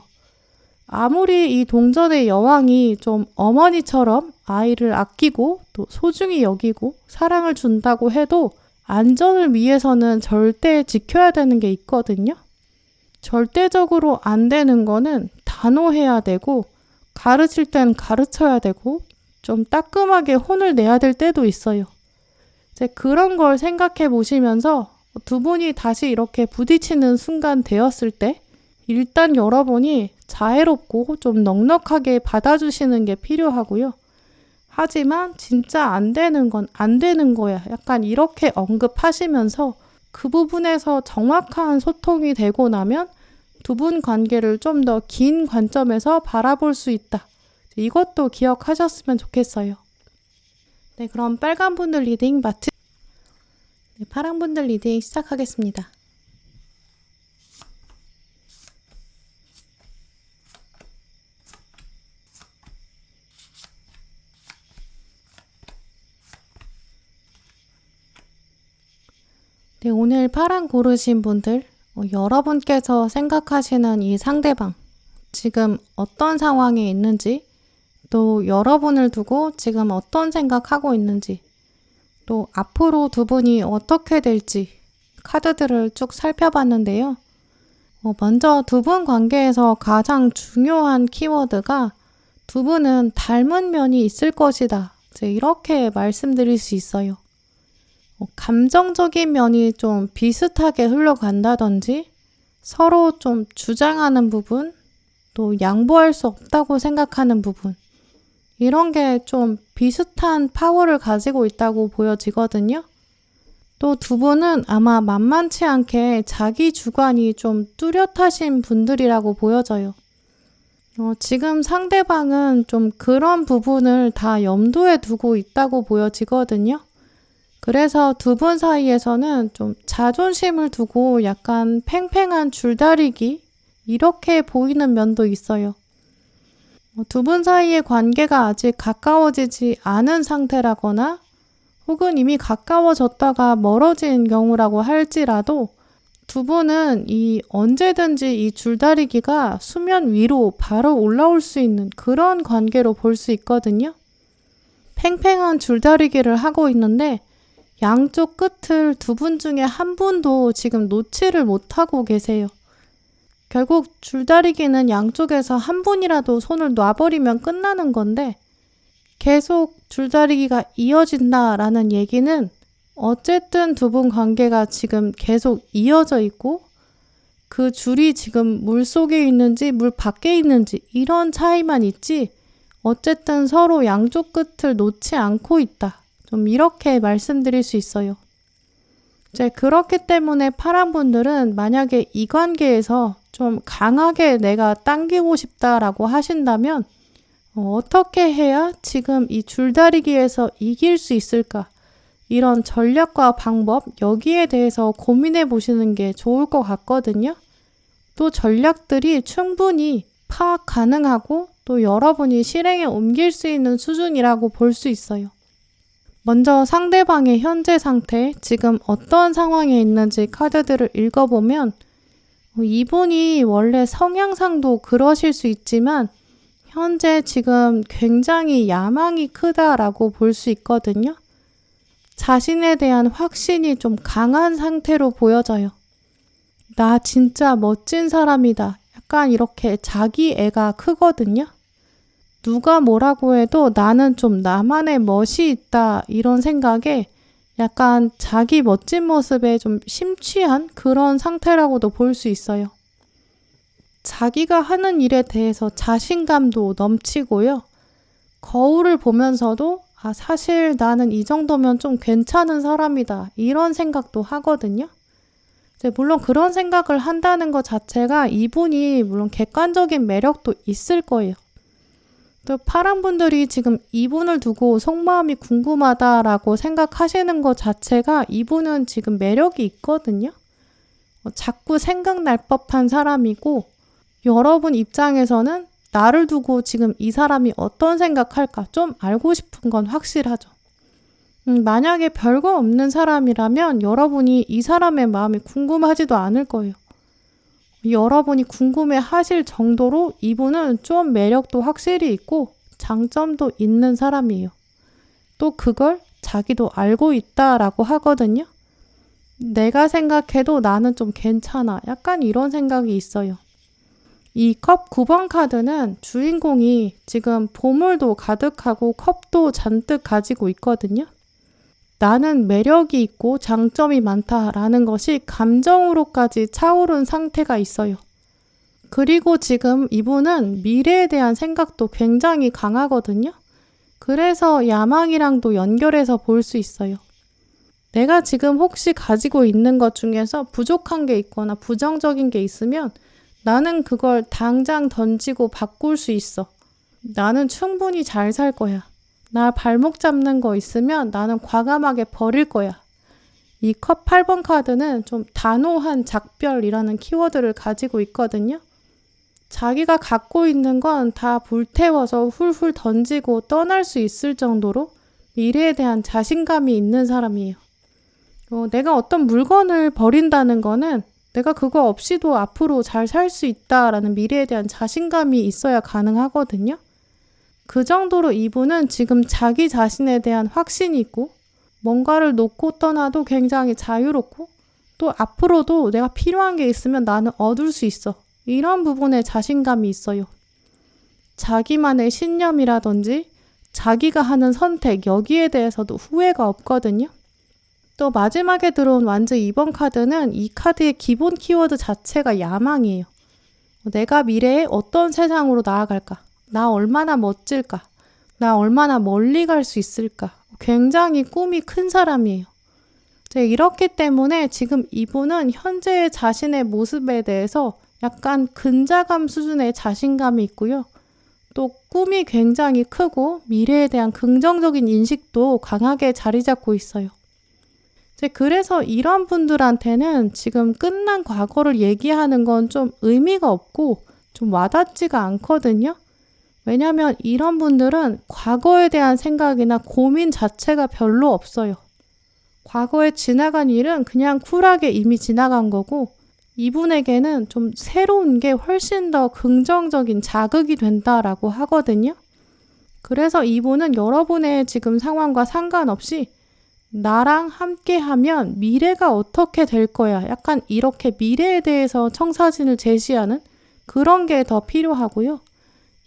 아무리 이 동전의 여왕이 좀 어머니처럼 아이를 아끼고 또 소중히 여기고 사랑을 준다고 해도 안전을 위해서는 절대 지켜야 되는 게 있거든요. 절대적으로 안 되는 거는 단호해야 되고 가르칠 땐 가르쳐야 되고 좀 따끔하게 혼을 내야 될 때도 있어요. 그런 걸 생각해 보시면서 두 분이 다시 이렇게 부딪히는 순간 되었을 때 일단 여러분이 자애롭고 좀 넉넉하게 받아주시는 게 필요하고요. 하지만 진짜 안 되는 건 안 되는 거야. 약간 이렇게 언급하시면서 그 부분에서 정확한 소통이 되고 나면 두 분 관계를 좀 더 긴 관점에서 바라볼 수 있다. 이것도 기억하셨으면 좋겠어요. 네, 그럼 빨간 분들 리딩 파란 분들 리딩 시작하겠습니다. 네, 오늘 파랑 고르신 분들, 여러분께서 생각하시는 이 상대방, 지금 어떤 상황에 있는지, 또 여러분을 두고 지금 어떤 생각하고 있는지, 또 앞으로 두 분이 어떻게 될지 카드들을 쭉 살펴봤는데요. 먼저 두 분 관계에서 가장 중요한 키워드가 두 분은 닮은 면이 있을 것이다. 이제 이렇게 말씀드릴 수 있어요. 감정적인 면이 좀 비슷하게 흘러간다든지 서로 좀 주장하는 부분, 또 양보할 수 없다고 생각하는 부분, 이런 게 좀 비슷한 파워를 가지고 있다고 보여지거든요. 또 두 분은 아마 만만치 않게 자기 주관이 좀 뚜렷하신 분들이라고 보여져요. 지금 상대방은 좀 그런 부분을 다 염두에 두고 있다고 보여지거든요. 그래서 두 분 사이에서는 좀 자존심을 두고 약간 팽팽한 줄다리기, 이렇게 보이는 면도 있어요. 두 분 사이의 관계가 아직 가까워지지 않은 상태라거나 혹은 이미 가까워졌다가 멀어진 경우라고 할지라도 두 분은 언제든지 이 줄다리기가 수면 위로 바로 올라올 수 있는 그런 관계로 볼 수 있거든요. 팽팽한 줄다리기를 하고 있는데 양쪽 끝을 두 분 중에 한 분도 지금 놓지를 못하고 계세요. 결국 줄다리기는 양쪽에서 한 분이라도 손을 놔버리면 끝나는 건데 계속 줄다리기가 이어진다라는 얘기는 어쨌든 두 분 관계가 지금 계속 이어져 있고 그 줄이 지금 물 속에 있는지 물 밖에 있는지 이런 차이만 있지 어쨌든 서로 양쪽 끝을 놓지 않고 있다. 좀 이렇게 말씀드릴 수 있어요. 이제 그렇기 때문에 파란 분들은 만약에 이 관계에서 좀 강하게 내가 당기고 싶다라고 하신다면 어떻게 해야 지금 이 줄다리기에서 이길 수 있을까? 이런 전략과 방법, 여기에 대해서 고민해 보시는 게 좋을 것 같거든요. 또 전략들이 충분히 파악 가능하고 또 여러분이 실행에 옮길 수 있는 수준이라고 볼 수 있어요. 먼저 상대방의 현재 상태, 지금 어떤 상황에 있는지 카드들을 읽어보면 이분이 원래 성향상도 그러실 수 있지만 현재 지금 굉장히 야망이 크다라고 볼 수 있거든요. 자신에 대한 확신이 좀 강한 상태로 보여져요. 나 진짜 멋진 사람이다. 약간 이렇게 자기 애가 크거든요. 누가 뭐라고 해도 나는 좀 나만의 멋이 있다. 이런 생각에 약간 자기 멋진 모습에 좀 심취한 그런 상태라고도 볼 수 있어요. 자기가 하는 일에 대해서 자신감도 넘치고요. 거울을 보면서도 사실 나는 이 정도면 좀 괜찮은 사람이다. 이런 생각도 하거든요. 물론 그런 생각을 한다는 것 자체가 이분이 물론 객관적인 매력도 있을 거예요. 또 파란 분들이 지금 이분을 두고 속마음이 궁금하다라고 생각하시는 것 자체가 이분은 지금 매력이 있거든요. 자꾸 생각날 법한 사람이고 여러분 입장에서는 나를 두고 지금 이 사람이 어떤 생각할까 좀 알고 싶은 건 확실하죠. 만약에 별거 없는 사람이라면 여러분이 이 사람의 마음이 궁금하지도 않을 거예요. 여러분이 궁금해 하실 정도로 이분은 좀 매력도 확실히 있고 장점도 있는 사람이에요. 또 그걸 자기도 알고 있다라고 하거든요. 내가 생각해도 나는 좀 괜찮아. 약간 이런 생각이 있어요. 이 컵 9번 카드는 주인공이 지금 보물도 가득하고 컵도 잔뜩 가지고 있거든요. 나는 매력이 있고 장점이 많다라는 것이 감정으로까지 차오른 상태가 있어요. 그리고 지금 이분은 미래에 대한 생각도 굉장히 강하거든요. 그래서 야망이랑도 연결해서 볼 수 있어요. 내가 지금 혹시 가지고 있는 것 중에서 부족한 게 있거나 부정적인 게 있으면 나는 그걸 당장 던지고 바꿀 수 있어. 나는 충분히 잘 살 거야. 나 발목 잡는 거 있으면 나는 과감하게 버릴 거야. 이 컵 8번 카드는 좀 단호한 작별이라는 키워드를 가지고 있거든요. 자기가 갖고 있는 건 다 불태워서 훌훌 던지고 떠날 수 있을 정도로 미래에 대한 자신감이 있는 사람이에요. 내가 어떤 물건을 버린다는 거는 내가 그거 없이도 앞으로 잘 살 수 있다라는 미래에 대한 자신감이 있어야 가능하거든요. 그 정도로 이분은 지금 자기 자신에 대한 확신이 있고 뭔가를 놓고 떠나도 굉장히 자유롭고 또 앞으로도 내가 필요한 게 있으면 나는 얻을 수 있어. 이런 부분에 자신감이 있어요. 자기만의 신념이라든지 자기가 하는 선택 여기에 대해서도 후회가 없거든요. 또 마지막에 들어온 완즈 2번 카드는 이 카드의 기본 키워드 자체가 야망이에요. 내가 미래에 어떤 세상으로 나아갈까? 나 얼마나 멋질까? 나 얼마나 멀리 갈 수 있을까? 굉장히 꿈이 큰 사람이에요. 이렇기 때문에 지금 이분은 현재의 자신의 모습에 대해서 약간 근자감 수준의 자신감이 있고요. 또 꿈이 굉장히 크고 미래에 대한 긍정적인 인식도 강하게 자리 잡고 있어요. 그래서 이런 분들한테는 지금 끝난 과거를 얘기하는 건 좀 의미가 없고 좀 와닿지가 않거든요. 왜냐하면 이런 분들은 과거에 대한 생각이나 고민 자체가 별로 없어요. 과거에 지나간 일은 그냥 쿨하게 이미 지나간 거고 이분에게는 좀 새로운 게 훨씬 더 긍정적인 자극이 된다라고 하거든요. 그래서 이분은 여러분의 지금 상황과 상관없이 나랑 함께 하면 미래가 어떻게 될 거야. 약간 이렇게 미래에 대해서 청사진을 제시하는 그런 게 더 필요하고요.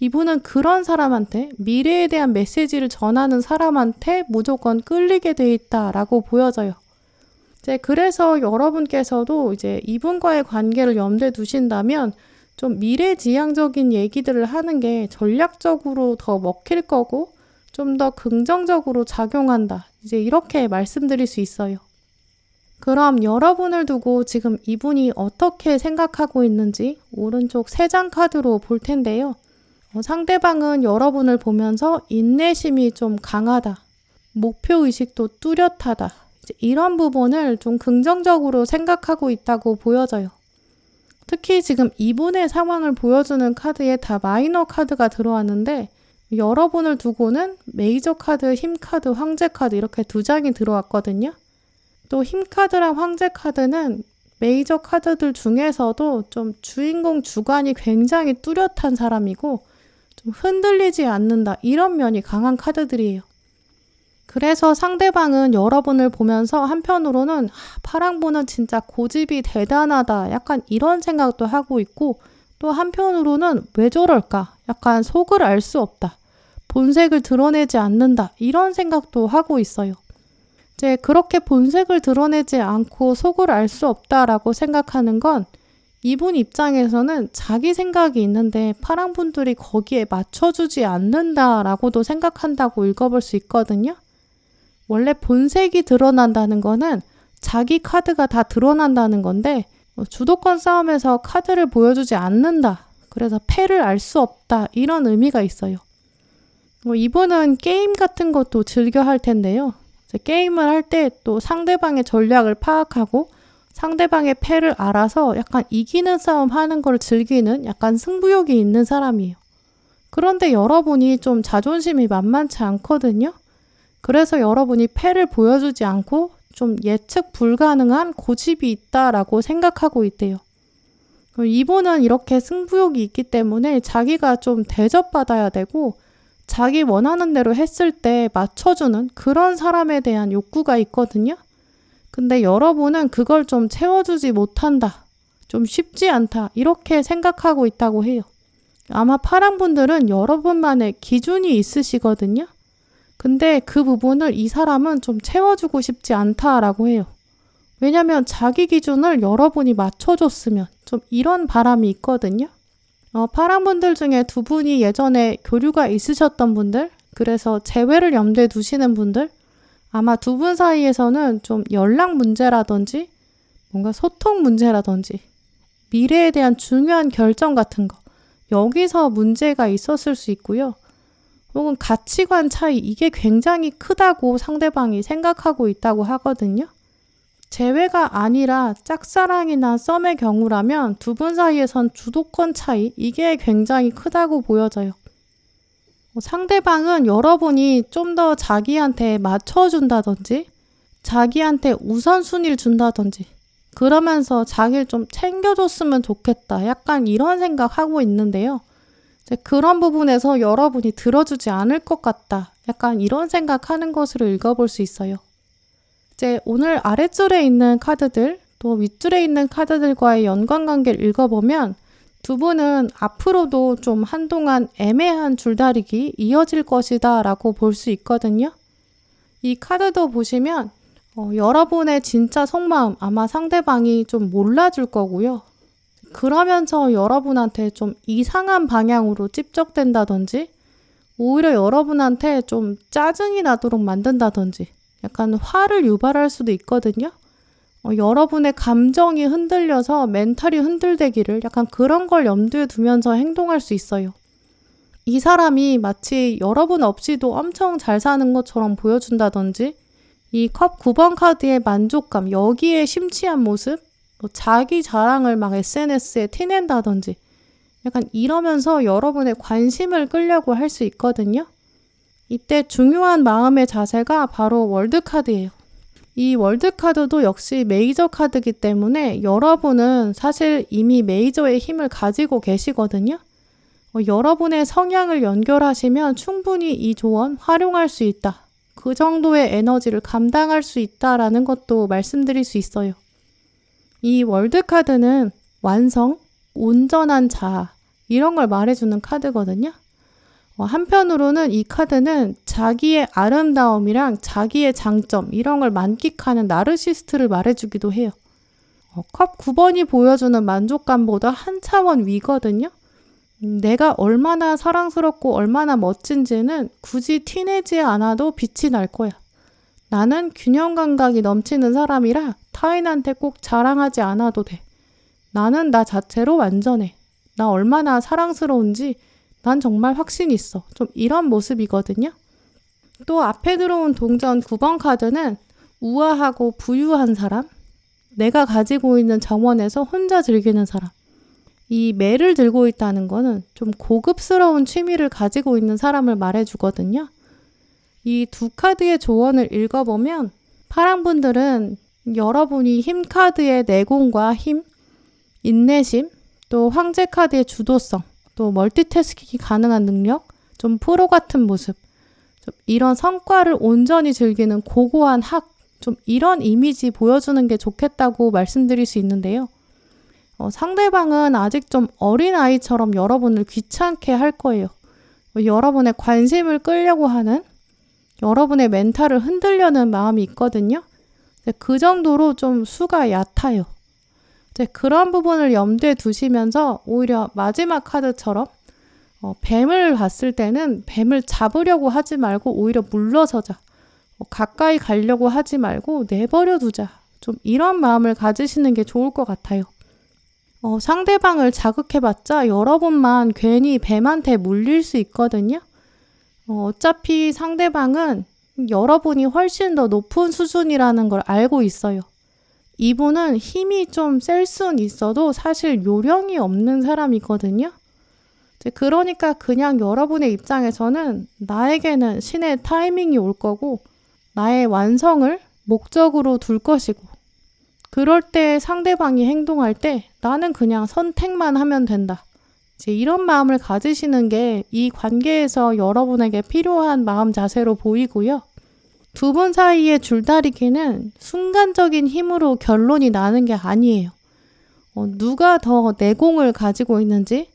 이분은 그런 사람한테 미래에 대한 메시지를 전하는 사람한테 무조건 끌리게 돼 있다라고 보여져요. 그래서 여러분께서도 이분과의 관계를 염두에 두신다면 좀 미래지향적인 얘기들을 하는 게 전략적으로 더 먹힐 거고 좀 더 긍정적으로 작용한다. 이렇게 말씀드릴 수 있어요. 그럼 여러분을 두고 지금 이분이 어떻게 생각하고 있는지 오른쪽 3장 카드로 볼 텐데요. 상대방은 여러분을 보면서 인내심이 좀 강하다. 목표의식도 뚜렷하다. 이런 부분을 좀 긍정적으로 생각하고 있다고 보여져요. 특히 지금 이분의 상황을 보여주는 카드에 다 마이너 카드가 들어왔는데 여러분을 두고는 메이저 카드, 힘 카드, 황제 카드 이렇게 2장이 들어왔거든요. 또 힘 카드랑 황제 카드는 메이저 카드들 중에서도 좀 주인공 주관이 굉장히 뚜렷한 사람이고 좀 흔들리지 않는다 이런 면이 강한 카드들이에요. 그래서 상대방은 여러분을 보면서 한편으로는 파랑분은 진짜 고집이 대단하다 약간 이런 생각도 하고 있고 또 한편으로는 왜 저럴까 약간 속을 알 수 없다. 본색을 드러내지 않는다 이런 생각도 하고 있어요. 그렇게 본색을 드러내지 않고 속을 알 수 없다라고 생각하는 건 이분 입장에서는 자기 생각이 있는데 파랑분들이 거기에 맞춰주지 않는다라고도 생각한다고 읽어볼 수 있거든요. 원래 본색이 드러난다는 거는 자기 카드가 다 드러난다는 건데 주도권 싸움에서 카드를 보여주지 않는다. 그래서 패를 알 수 없다. 이런 의미가 있어요. 이분은 게임 같은 것도 즐겨 할 텐데요. 게임을 할 때 또 상대방의 전략을 파악하고 상대방의 패를 알아서 약간 이기는 싸움 하는 걸 즐기는 약간 승부욕이 있는 사람이에요. 그런데 여러분이 좀 자존심이 만만치 않거든요. 그래서 여러분이 패를 보여주지 않고 좀 예측 불가능한 고집이 있다라고 생각하고 있대요. 이분은 이렇게 승부욕이 있기 때문에 자기가 좀 대접받아야 되고 자기 원하는 대로 했을 때 맞춰주는 그런 사람에 대한 욕구가 있거든요. 근데 여러분은 그걸 좀 채워주지 못한다. 좀 쉽지 않다. 이렇게 생각하고 있다고 해요. 아마 파랑분들은 여러분만의 기준이 있으시거든요. 근데 그 부분을 이 사람은 좀 채워주고 싶지 않다라고 해요. 왜냐면 자기 기준을 여러분이 맞춰줬으면 좀 이런 바람이 있거든요. 파랑분들 중에 2분이 예전에 교류가 있으셨던 분들, 그래서 재회를 염두에 두시는 분들, 아마 2분 사이에서는 좀 연락 문제라든지 뭔가 소통 문제라든지 미래에 대한 중요한 결정 같은 거 여기서 문제가 있었을 수 있고요. 혹은 가치관 차이 이게 굉장히 크다고 상대방이 생각하고 있다고 하거든요. 재회가 아니라 짝사랑이나 썸의 경우라면 2분 사이에선 주도권 차이 이게 굉장히 크다고 보여져요. 상대방은 여러분이 좀 더 자기한테 맞춰준다든지 자기한테 우선순위를 준다든지 그러면서 자기를 좀 챙겨줬으면 좋겠다. 약간 이런 생각하고 있는데요. 이제 그런 부분에서 여러분이 들어주지 않을 것 같다. 약간 이런 생각하는 것으로 읽어볼 수 있어요. 이제 오늘 아랫줄에 있는 카드들, 또 윗줄에 있는 카드들과의 연관관계를 읽어보면 두 분은 앞으로도 좀 한동안 애매한 줄다리기 이어질 것이다 라고 볼 수 있거든요. 이 카드도 보시면 여러분의 진짜 속마음 아마 상대방이 좀 몰라줄 거고요. 그러면서 여러분한테 좀 이상한 방향으로 찝적된다든지 오히려 여러분한테 좀 짜증이 나도록 만든다든지 약간 화를 유발할 수도 있거든요. 여러분의 감정이 흔들려서 멘탈이 흔들대기를 약간 그런 걸 염두에 두면서 행동할 수 있어요. 이 사람이 마치 여러분 없이도 엄청 잘 사는 것처럼 보여준다든지 이 컵 9번 카드의 만족감, 여기에 심취한 모습, 자기 자랑을 막 SNS에 티낸다든지 약간 이러면서 여러분의 관심을 끌려고 할 수 있거든요. 이때 중요한 마음의 자세가 바로 월드카드예요. 이 월드카드도 역시 메이저 카드이기 때문에 여러분은 사실 이미 메이저의 힘을 가지고 계시거든요. 여러분의 성향을 연결하시면 충분히 이 조언 활용할 수 있다. 그 정도의 에너지를 감당할 수 있다라는 것도 말씀드릴 수 있어요. 이 월드카드는 완성, 온전한 자아 이런 걸 말해주는 카드거든요. 한편으로는 이 카드는 자기의 아름다움이랑 자기의 장점 이런 걸 만끽하는 나르시스트를 말해주기도 해요. 컵 9번이 보여주는 만족감보다 한 차원 위거든요. 내가 얼마나 사랑스럽고 얼마나 멋진지는 굳이 티내지 않아도 빛이 날 거야. 나는 균형 감각이 넘치는 사람이라 타인한테 꼭 자랑하지 않아도 돼. 나는 나 자체로 완전해. 나 얼마나 사랑스러운지 난 정말 확신 있어. 좀 이런 모습이거든요. 또 앞에 들어온 동전 9번 카드는 우아하고 부유한 사람, 내가 가지고 있는 정원에서 혼자 즐기는 사람. 이 매를 들고 있다는 거는 좀 고급스러운 취미를 가지고 있는 사람을 말해주거든요. 이 두 카드의 조언을 읽어보면 파랑 분들은 여러분이 힘 카드의 내공과 힘, 인내심, 또 황제 카드의 주도성, 또 멀티태스킹이 가능한 능력, 좀 프로 같은 모습, 좀 이런 성과를 온전히 즐기는 고고한 학, 좀 이런 이미지 보여주는 게 좋겠다고 말씀드릴 수 있는데요. 상대방은 아직 좀 어린아이처럼 여러분을 귀찮게 할 거예요. 여러분의 관심을 끌려고 하는, 여러분의 멘탈을 흔들려는 마음이 있거든요. 그 정도로 좀 수가 얕아요. 그런 부분을 염두에 두시면서 오히려 마지막 카드처럼 뱀을 봤을 때는 뱀을 잡으려고 하지 말고 오히려 물러서자. 가까이 가려고 하지 말고 내버려 두자. 좀 이런 마음을 가지시는 게 좋을 것 같아요. 상대방을 자극해봤자 여러분만 괜히 뱀한테 물릴 수 있거든요. 어차피 상대방은 여러분이 훨씬 더 높은 수준이라는 걸 알고 있어요. 이분은 힘이 좀 셀 수는 있어도 사실 요령이 없는 사람이거든요. 그러니까 그냥 여러분의 입장에서는 나에게는 신의 타이밍이 올 거고 나의 완성을 목적으로 둘 것이고 그럴 때 상대방이 행동할 때 나는 그냥 선택만 하면 된다. 이런 마음을 가지시는 게 이 관계에서 여러분에게 필요한 마음 자세로 보이고요. 두 분 사이의 줄다리기는 순간적인 힘으로 결론이 나는 게 아니에요. 누가 더 내공을 가지고 있는지,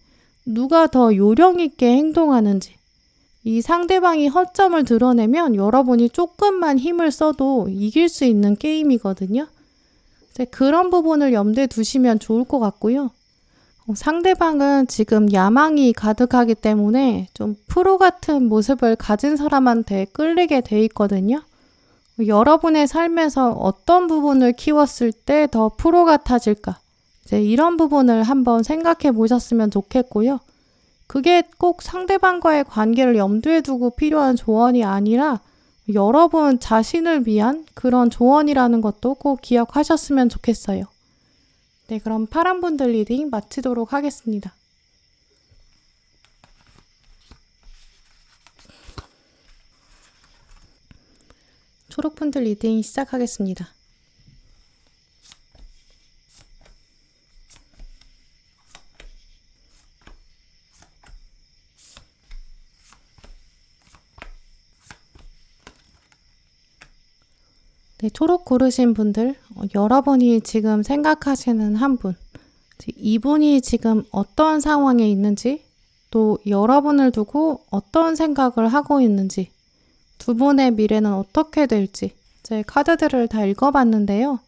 누가 더 요령 있게 행동하는지, 이 상대방이 허점을 드러내면 여러분이 조금만 힘을 써도 이길 수 있는 게임이거든요. 그런 부분을 염두에 두시면 좋을 것 같고요. 상대방은 지금 야망이 가득하기 때문에 좀 프로 같은 모습을 가진 사람한테 끌리게 돼 있거든요. 여러분의 삶에서 어떤 부분을 키웠을 때 더 프로 같아질까? 이런 부분을 한번 생각해 보셨으면 좋겠고요. 그게 꼭 상대방과의 관계를 염두에 두고 필요한 조언이 아니라 여러분 자신을 위한 그런 조언이라는 것도 꼭 기억하셨으면 좋겠어요. 네, 그럼 파란분들 리딩 마치도록 하겠습니다. 초록분들 리딩 시작하겠습니다. 네, 초록 고르신 분들, 여러분이 지금 생각하시는 한 분, 이분이 지금 어떤 상황에 있는지, 또 여러분을 두고 어떤 생각을 하고 있는지, 두 분의 미래는 어떻게 될지, 제 카드들을 다 읽어봤는데요.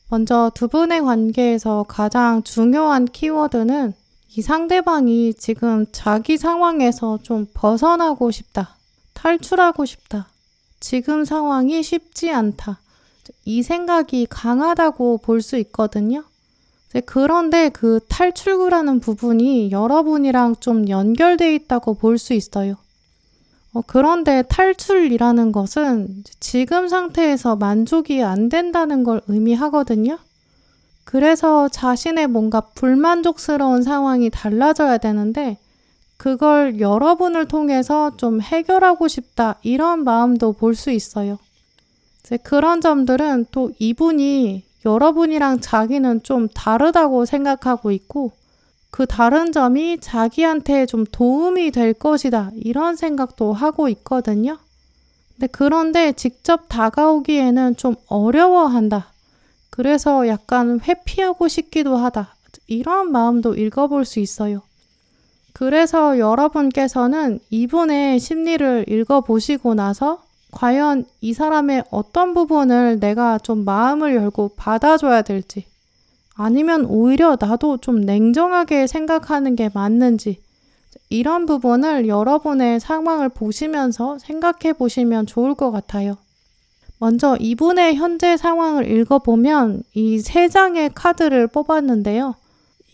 먼저 두 분의 관계에서 가장 중요한 키워드는 이 상대방이 지금 자기 상황에서 좀 벗어나고 싶다, 탈출하고 싶다, 지금 상황이 쉽지 않다. 이 생각이 강하다고 볼 수 있거든요. 그런데 그 탈출구라는 부분이 여러분이랑 좀 연결돼 있다고 볼 수 있어요. 그런데 탈출이라는 것은 지금 상태에서 만족이 안 된다는 걸 의미하거든요. 그래서 자신의 뭔가 불만족스러운 상황이 달라져야 되는데 그걸 여러분을 통해서 좀 해결하고 싶다 이런 마음도 볼 수 있어요. 그런 점들은 또 이분이 여러분이랑 자기는 좀 다르다고 생각하고 있고 그 다른 점이 자기한테 좀 도움이 될 것이다 이런 생각도 하고 있거든요. 그런데 직접 다가오기에는 좀 어려워한다. 그래서 약간 회피하고 싶기도 하다. 이런 마음도 읽어볼 수 있어요. 그래서 여러분께서는 이분의 심리를 읽어보시고 나서 과연 이 사람의 어떤 부분을 내가 좀 마음을 열고 받아줘야 될지 아니면 오히려 나도 좀 냉정하게 생각하는 게 맞는지 이런 부분을 여러분의 상황을 보시면서 생각해 보시면 좋을 것 같아요. 먼저 이분의 현재 상황을 읽어보면 이 3장의 카드를 뽑았는데요.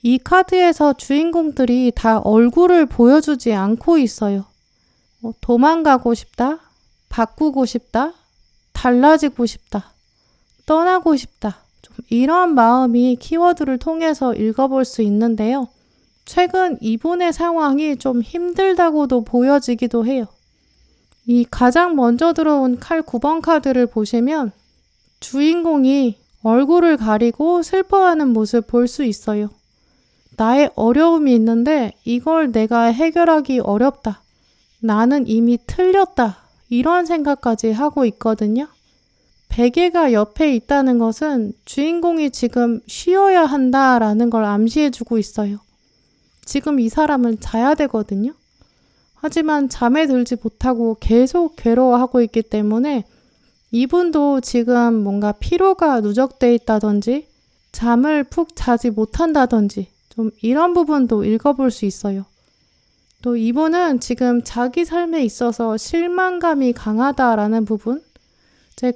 이 카드에서 주인공들이 다 얼굴을 보여주지 않고 있어요. 도망가고 싶다, 바꾸고 싶다, 달라지고 싶다, 떠나고 싶다. 좀 이런 마음이 키워드를 통해서 읽어볼 수 있는데요. 최근 이분의 상황이 좀 힘들다고도 보여지기도 해요. 이 가장 먼저 들어온 칼 9번 카드를 보시면 주인공이 얼굴을 가리고 슬퍼하는 모습 볼 수 있어요. 나의 어려움이 있는데 이걸 내가 해결하기 어렵다. 나는 이미 틀렸다. 이런 생각까지 하고 있거든요. 베개가 옆에 있다는 것은 주인공이 지금 쉬어야 한다라는 걸 암시해주고 있어요. 지금 이 사람은 자야 되거든요. 하지만 잠에 들지 못하고 계속 괴로워하고 있기 때문에 이분도 지금 뭔가 피로가 누적돼 있다든지 잠을 푹 자지 못한다든지 좀 이런 부분도 읽어볼 수 있어요. 또 이분은 지금 자기 삶에 있어서 실망감이 강하다라는 부분.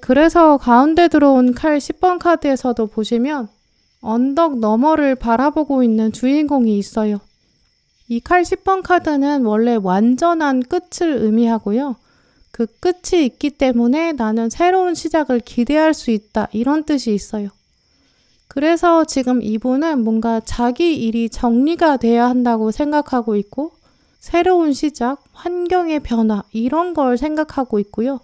그래서 가운데 들어온 칼 10번 카드에서도 보시면 언덕 너머를 바라보고 있는 주인공이 있어요. 이 칼 10번 카드는 원래 완전한 끝을 의미하고요. 그 끝이 있기 때문에 나는 새로운 시작을 기대할 수 있다. 이런 뜻이 있어요. 그래서 지금 이분은 뭔가 자기 일이 정리가 돼야 한다고 생각하고 있고 새로운 시작, 환경의 변화 이런 걸 생각하고 있고요.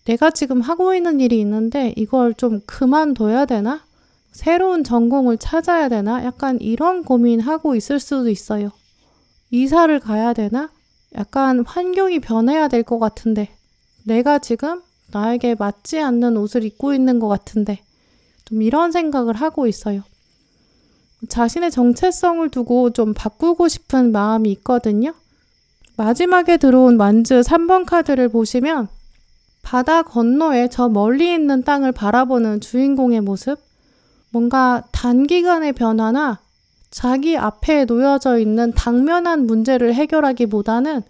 내가 지금 하고 있는 일이 있는데 이걸 좀 그만둬야 되나? 새로운 전공을 찾아야 되나? 약간 이런 고민하고 있을 수도 있어요. 이사를 가야 되나? 약간 환경이 변해야 될 것 같은데 내가 지금 나에게 맞지 않는 옷을 입고 있는 것 같은데 좀 이런 생각을 하고 있어요. 자신의 정체성을 두고 좀 바꾸고 싶은 마음이 있거든요. 마지막에 들어온 완즈 3번 카드를 보시면 바다 건너에 저 멀리 있는 땅을 바라보는 주인공의 모습, 뭔가 단기간의 변화나 자기 앞에 놓여져 있는 당면한 문제를 해결하기보다는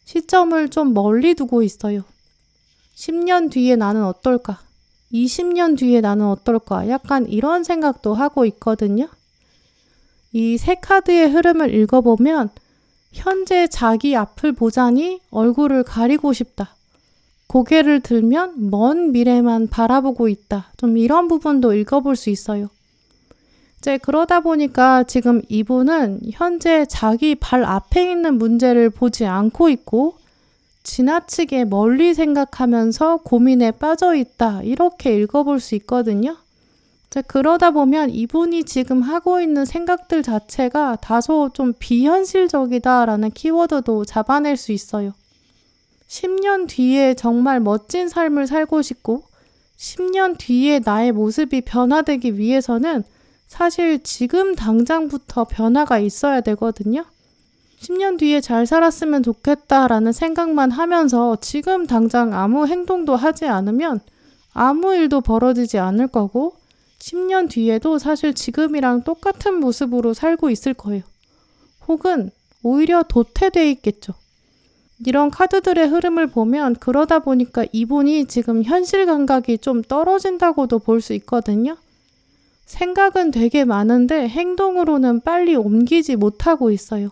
시점을 좀 멀리 두고 있어요. 10년 뒤에 나는 어떨까? 20년 뒤에 나는 어떨까? 약간 이런 생각도 하고 있거든요. 이 세 카드의 흐름을 읽어보면 현재 자기 앞을 보자니 얼굴을 가리고 싶다. 고개를 들면 먼 미래만 바라보고 있다. 좀 이런 부분도 읽어볼 수 있어요. 그러다 보니까 지금 이분은 현재 자기 발 앞에 있는 문제를 보지 않고 있고 지나치게 멀리 생각하면서 고민에 빠져 있다. 이렇게 읽어볼 수 있거든요. 그러다 보면 이분이 지금 하고 있는 생각들 자체가 다소 좀 비현실적이다라는 키워드도 잡아낼 수 있어요. 10년 뒤에 정말 멋진 삶을 살고 싶고 10년 뒤에 나의 모습이 변화되기 위해서는 사실 지금 당장부터 변화가 있어야 되거든요. 10년 뒤에 잘 살았으면 좋겠다라는 생각만 하면서 지금 당장 아무 행동도 하지 않으면 아무 일도 벌어지지 않을 거고 10년 뒤에도 사실 지금이랑 똑같은 모습으로 살고 있을 거예요. 혹은 오히려 도태돼 있겠죠. 이런 카드들의 흐름을 보면 그러다 보니까 이분이 지금 현실 감각이 좀 떨어진다고도 볼 수 있거든요. 생각은 되게 많은데 행동으로는 빨리 옮기지 못하고 있어요.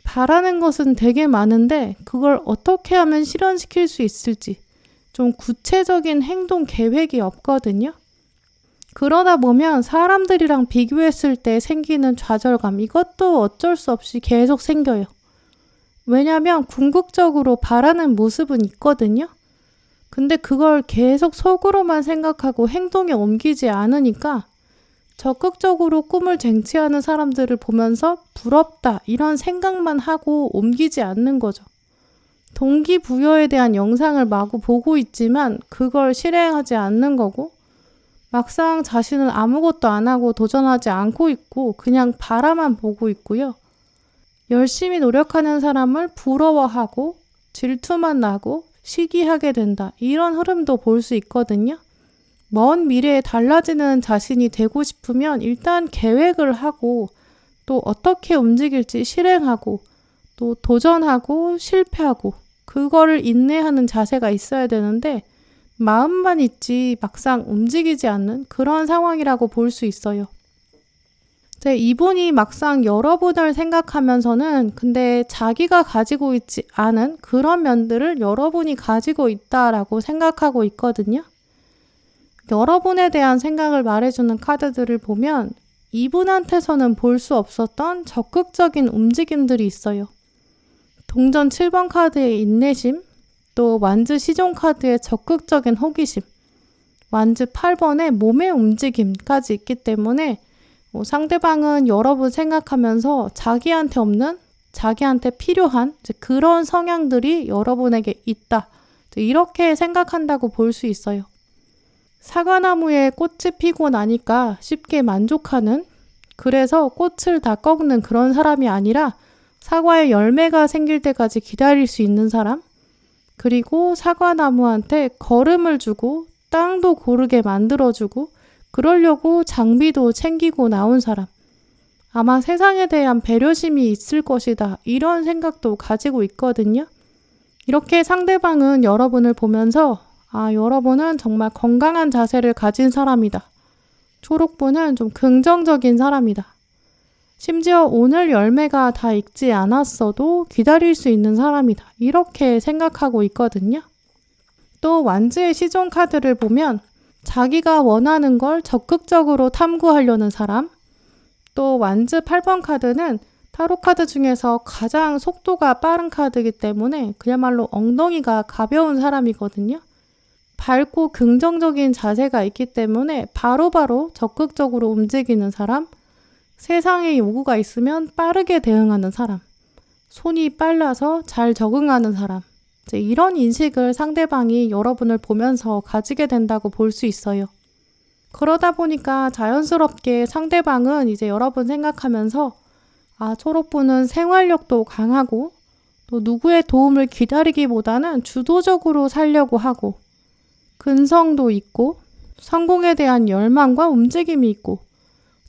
바라는 것은 되게 많은데 그걸 어떻게 하면 실현시킬 수 있을지 좀 구체적인 행동 계획이 없거든요. 그러다 보면 사람들이랑 비교했을 때 생기는 좌절감, 이것도 어쩔 수 없이 계속 생겨요. 왜냐면 궁극적으로 바라는 모습은 있거든요. 근데 그걸 계속 속으로만 생각하고 행동에 옮기지 않으니까 적극적으로 꿈을 쟁취하는 사람들을 보면서 부럽다 이런 생각만 하고 옮기지 않는 거죠. 동기부여에 대한 영상을 마구 보고 있지만 그걸 실행하지 않는 거고 막상 자신은 아무것도 안 하고 도전하지 않고 있고 그냥 바라만 보고 있고요. 열심히 노력하는 사람을 부러워하고 질투만 나고 시기하게 된다. 이런 흐름도 볼 수 있거든요. 먼 미래에 달라지는 자신이 되고 싶으면 일단 계획을 하고 또 어떻게 움직일지 실행하고 또 도전하고 실패하고 그거를 인내하는 자세가 있어야 되는데 마음만 있지 막상 움직이지 않는 그런 상황이라고 볼 수 있어요. 이분이 막상 여러분을 생각하면서는 근데 자기가 가지고 있지 않은 그런 면들을 여러분이 가지고 있다라고 생각하고 있거든요. 여러분에 대한 생각을 말해주는 카드들을 보면 이분한테서는 볼 수 없었던 적극적인 움직임들이 있어요. 동전 7번 카드의 인내심, 또 완즈 시종 카드의 적극적인 호기심, 완즈 8번의 몸의 움직임까지 있기 때문에 상대방은 여러분 생각하면서 자기한테 없는, 자기한테 필요한 그런 성향들이 여러분에게 있다. 이렇게 생각한다고 볼 수 있어요. 사과나무에 꽃이 피고 나니까 쉽게 만족하는, 그래서 꽃을 다 꺾는 그런 사람이 아니라 사과에 열매가 생길 때까지 기다릴 수 있는 사람, 그리고 사과나무한테 거름을 주고 땅도 고르게 만들어주고 그러려고 장비도 챙기고 나온 사람. 아마 세상에 대한 배려심이 있을 것이다. 이런 생각도 가지고 있거든요. 이렇게 상대방은 여러분을 보면서 여러분은 정말 건강한 자세를 가진 사람이다. 초록분은 좀 긍정적인 사람이다. 심지어 오늘 열매가 다 익지 않았어도 기다릴 수 있는 사람이다. 이렇게 생각하고 있거든요. 또 완즈의 시종 카드를 보면 자기가 원하는 걸 적극적으로 탐구하려는 사람, 또 완즈 8번 카드는 타로 카드 중에서 가장 속도가 빠른 카드이기 때문에 그야말로 엉덩이가 가벼운 사람이거든요. 밝고 긍정적인 자세가 있기 때문에 바로바로 적극적으로 움직이는 사람, 세상에 요구가 있으면 빠르게 대응하는 사람, 손이 빨라서 잘 적응하는 사람, 이런 인식을 상대방이 여러분을 보면서 가지게 된다고 볼 수 있어요. 그러다 보니까 자연스럽게 상대방은 이제 여러분 생각하면서 초록분은 생활력도 강하고 또 누구의 도움을 기다리기보다는 주도적으로 살려고 하고 근성도 있고 성공에 대한 열망과 움직임이 있고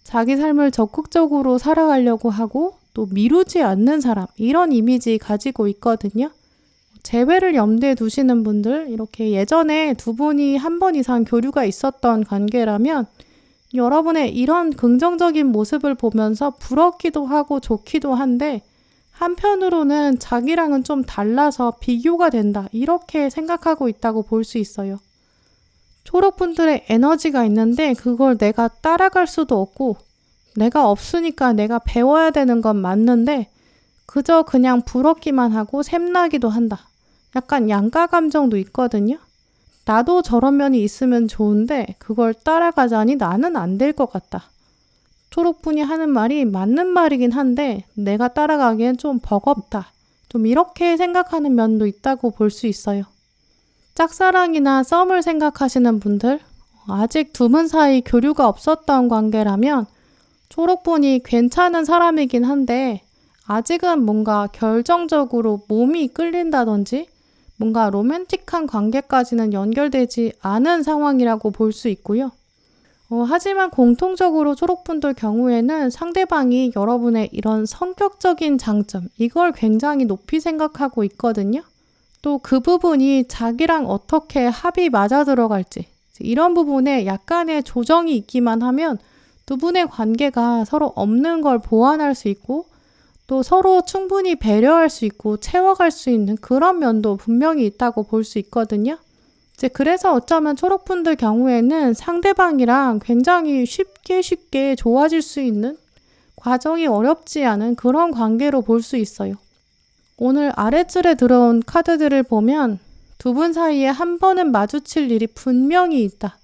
자기 삶을 적극적으로 살아가려고 하고 또 미루지 않는 사람, 이런 이미지 가지고 있거든요. 재회를 염두에 두시는 분들, 이렇게 예전에 두 분이 한 번 이상 교류가 있었던 관계라면 여러분의 이런 긍정적인 모습을 보면서 부럽기도 하고 좋기도 한데 한편으로는 자기랑은 좀 달라서 비교가 된다. 이렇게 생각하고 있다고 볼 수 있어요. 초록분들의 에너지가 있는데 그걸 내가 따라갈 수도 없고 내가 없으니까 내가 배워야 되는 건 맞는데 그저 그냥 부럽기만 하고 샘나기도 한다. 약간 양가 감정도 있거든요. 나도 저런 면이 있으면 좋은데 그걸 따라가자니 나는 안 될 것 같다. 초록분이 하는 말이 맞는 말이긴 한데 내가 따라가기엔 좀 버겁다. 좀 이렇게 생각하는 면도 있다고 볼 수 있어요. 짝사랑이나 썸을 생각하시는 분들, 아직 두 분 사이 교류가 없었던 관계라면 초록분이 괜찮은 사람이긴 한데 아직은 뭔가 결정적으로 몸이 끌린다든지 뭔가 로맨틱한 관계까지는 연결되지 않은 상황이라고 볼 수 있고요. 하지만 공통적으로 초록분들 경우에는 상대방이 여러분의 이런 성격적인 장점, 이걸 굉장히 높이 생각하고 있거든요. 또 그 부분이 자기랑 어떻게 합이 맞아 들어갈지, 이런 부분에 약간의 조정이 있기만 하면 두 분의 관계가 서로 없는 걸 보완할 수 있고 또 서로 충분히 배려할 수 있고 채워갈 수 있는 그런 면도 분명히 있다고 볼 수 있거든요. 그래서 어쩌면 초록분들 경우에는 상대방이랑 굉장히 쉽게 좋아질 수 있는 과정이 어렵지 않은 그런 관계로 볼 수 있어요. 오늘 아랫줄에 들어온 카드들을 보면 두 분 사이에 한 번은 마주칠 일이 분명히 있다.